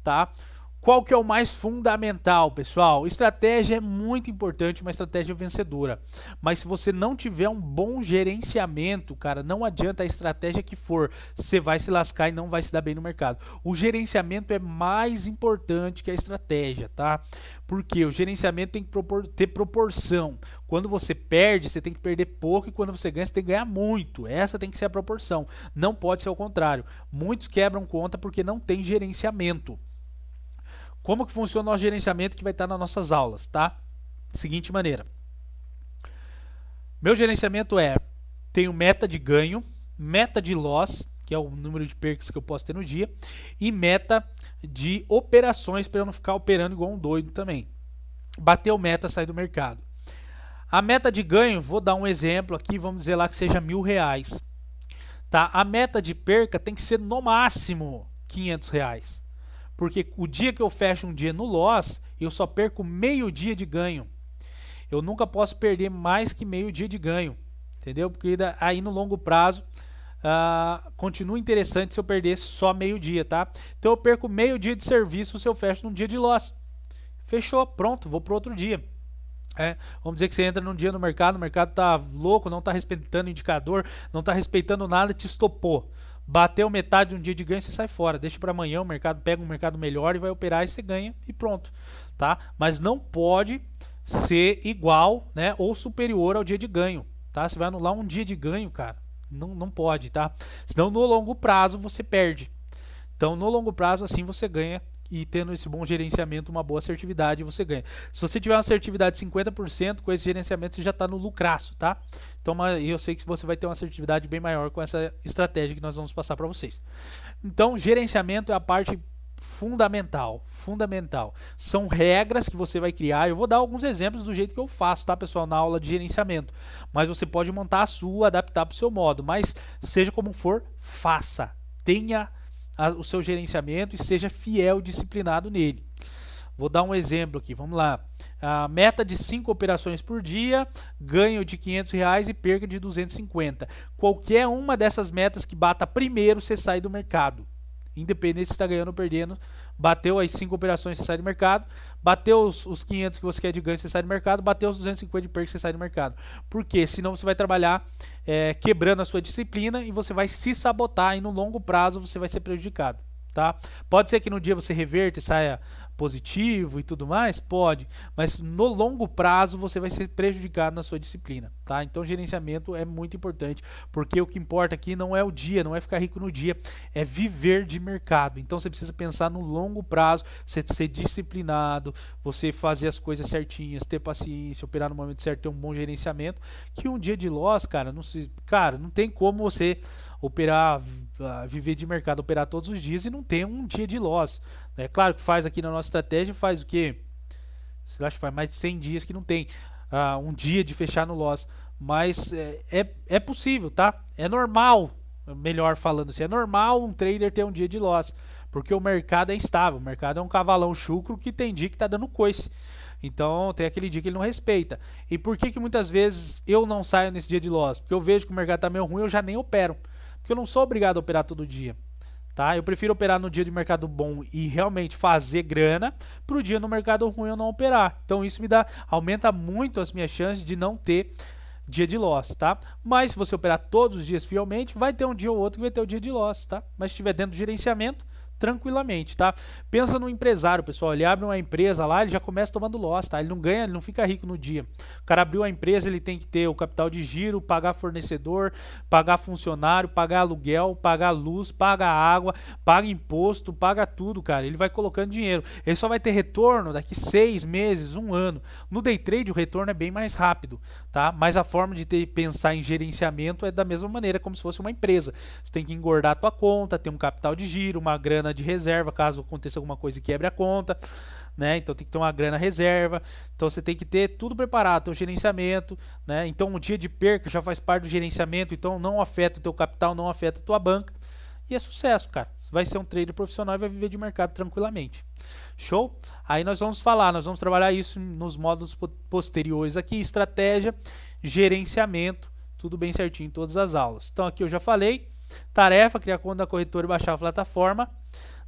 tá? Qual que é o mais fundamental, pessoal? Estratégia é muito importante, uma estratégia vencedora. Mas se você não tiver um bom gerenciamento, cara, não adianta a estratégia que for, você vai se lascar e não vai se dar bem no mercado. O gerenciamento é mais importante que a estratégia, tá? Porque o gerenciamento tem que ter proporção. Quando você perde, você tem que perder pouco, e quando você ganha, você tem que ganhar muito. Essa tem que ser a proporção. Não pode ser o contrário. Muitos quebram conta porque não tem gerenciamento. Como que funciona o nosso gerenciamento, que vai estar nas nossas aulas, tá? Seguinte maneira. Meu gerenciamento tenho meta de ganho, meta de loss, que é o número de percas que eu posso ter no dia, e meta de operações, para eu não ficar operando igual um doido também. Bateu meta, sai do mercado. A meta de ganho, vou dar um exemplo aqui, vamos dizer lá que seja R$ 1.000. Tá? A meta de perca tem que ser no máximo R$ 500. Porque o dia que eu fecho um dia no loss, eu só perco meio dia de ganho. Eu nunca posso perder mais que meio dia de ganho. Entendeu? Porque aí no longo prazo continua interessante se eu perder só meio dia, tá? Então eu perco meio dia de serviço se eu fecho num dia de loss. Fechou, pronto, vou para outro dia. Vamos dizer que você entra num dia no mercado, o mercado tá louco, não tá respeitando indicador, não tá respeitando nada, te estopou. Bateu metade de um dia de ganho, você sai fora. Deixa para amanhã, o mercado pega um mercado melhor e vai operar e você ganha e pronto, tá? Mas não pode ser igual, né, ou superior ao dia de ganho, tá? Você vai anular um dia de ganho, cara. Não pode, tá? Senão no longo prazo você perde. Então no longo prazo assim você ganha, e tendo esse bom gerenciamento, uma boa assertividade, você ganha. Se você tiver uma assertividade de 50%, com esse gerenciamento você já está no lucraço, tá? Então eu sei que você vai ter uma assertividade bem maior com essa estratégia que nós vamos passar para vocês. Então gerenciamento é a parte fundamental. São regras que você vai criar. Eu vou dar alguns exemplos do jeito que eu faço, tá, pessoal, na aula de gerenciamento. Mas você pode montar a sua, adaptar para o seu modo. Mas seja como for, faça. Tenha o seu gerenciamento e seja fiel e disciplinado nele. Vou dar um exemplo aqui, vamos lá. A meta de 5 operações por dia, ganho de R$500 e perca de 250. Qualquer uma dessas metas que bata primeiro, você sai do mercado. Independente se está ganhando ou perdendo, bateu as 5 operações, você sai do mercado. Bateu os 500 que você quer de ganho, você sai do mercado. Bateu os 250 de perca, você sai do mercado. Por quê? Senão você vai trabalhar quebrando a sua disciplina e você vai se sabotar e no longo prazo você vai ser prejudicado. Tá? Pode ser que no dia você reverta e saia positivo e tudo mais, pode, mas no longo prazo você vai ser prejudicado na sua disciplina, tá? Então gerenciamento é muito importante, porque o que importa aqui não é o dia, não é ficar rico no dia, é viver de mercado. Então você precisa pensar no longo prazo, você ser disciplinado, você fazer as coisas certinhas, ter paciência, operar no momento certo, ter um bom gerenciamento, que um dia de loss, cara, não tem como você operar, viver de mercado, operar todos os dias e não ter um dia de loss. É claro que faz aqui na nossa estratégia, faz o quê? Sei lá, acho que faz mais de 100 dias que não tem um dia de fechar no loss. Mas é possível, tá? É normal, melhor falando assim, é normal um trader ter um dia de loss. Porque o mercado é instável, o mercado é um cavalão chucro que tem dia que tá dando coice. Então tem aquele dia que ele não respeita. E por que muitas vezes eu não saio nesse dia de loss? Porque eu vejo que o mercado tá meio ruim, eu já nem opero. Porque eu não sou obrigado a operar todo dia. Tá? Eu prefiro operar no dia de mercado bom e realmente fazer grana para o dia no mercado ruim eu não operar. Então isso aumenta muito as minhas chances de não ter dia de loss, tá? Mas se você operar todos os dias fielmente, vai ter um dia ou outro que vai ter o dia de loss, tá? Mas se estiver dentro do gerenciamento, tranquilamente, tá? Pensa no empresário, pessoal, ele abre uma empresa lá, ele já começa tomando loss, tá? Ele não ganha, ele não fica rico no dia. O cara abriu a empresa, ele tem que ter o capital de giro, pagar fornecedor, pagar funcionário, pagar aluguel, pagar luz, pagar água, paga imposto, paga tudo, cara. Ele vai colocando dinheiro. Ele só vai ter retorno daqui 6 meses, 1 ano. No day trade o retorno é bem mais rápido, tá? Mas a forma de pensar em gerenciamento é da mesma maneira, como se fosse uma empresa. Você tem que engordar a tua conta, ter um capital de giro, uma grana de reserva, caso aconteça alguma coisa e quebre a conta, né? Então tem que ter uma grana reserva. Então você tem que ter tudo preparado, o gerenciamento, né? Então um dia de perca já faz parte do gerenciamento, então não afeta o teu capital, não afeta a tua banca. E é sucesso, cara. Você vai ser um trader profissional e vai viver de mercado tranquilamente. Show? Aí nós vamos trabalhar isso nos módulos posteriores aqui, estratégia, gerenciamento, tudo bem certinho em todas as aulas. Então aqui eu já falei, tarefa, criar conta da corretora e baixar a plataforma,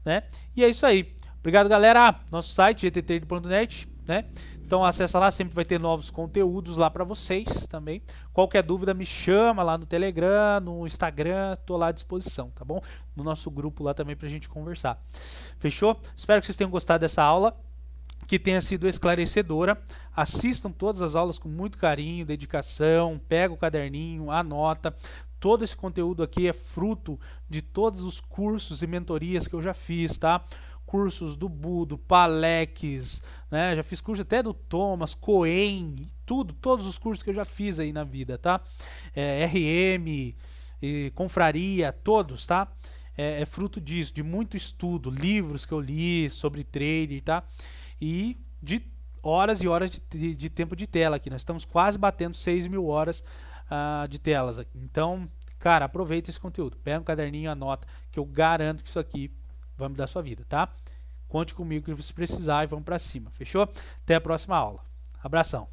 né? E é isso aí. Obrigado, galera. Nosso site gttrade.net, né? Então acessa lá, sempre vai ter novos conteúdos lá para vocês também. Qualquer dúvida me chama lá no Telegram, no Instagram, tô lá à disposição, tá bom? No nosso grupo lá também pra gente conversar. Fechou? Espero que vocês tenham gostado dessa aula, que tenha sido esclarecedora. Assistam todas as aulas com muito carinho, dedicação, pega o caderninho, anota. Todo esse conteúdo aqui é fruto de todos os cursos e mentorias que eu já fiz, tá? Cursos do Budo, Palex, né? Já fiz curso até do Thomas, Coen, todos os cursos que eu já fiz aí na vida, tá? RM, Confraria, todos, tá? É fruto disso, de muito estudo, livros que eu li sobre trading, tá? E de horas e horas de tempo de tela aqui. Nós estamos quase batendo 6.000 horas de telas aqui. Então, cara, aproveita esse conteúdo. Pega um caderninho, anota, que eu garanto que isso aqui vai mudar a sua vida, tá? Conte comigo que você precisar e vamos pra cima. Fechou? Até a próxima aula. Abração.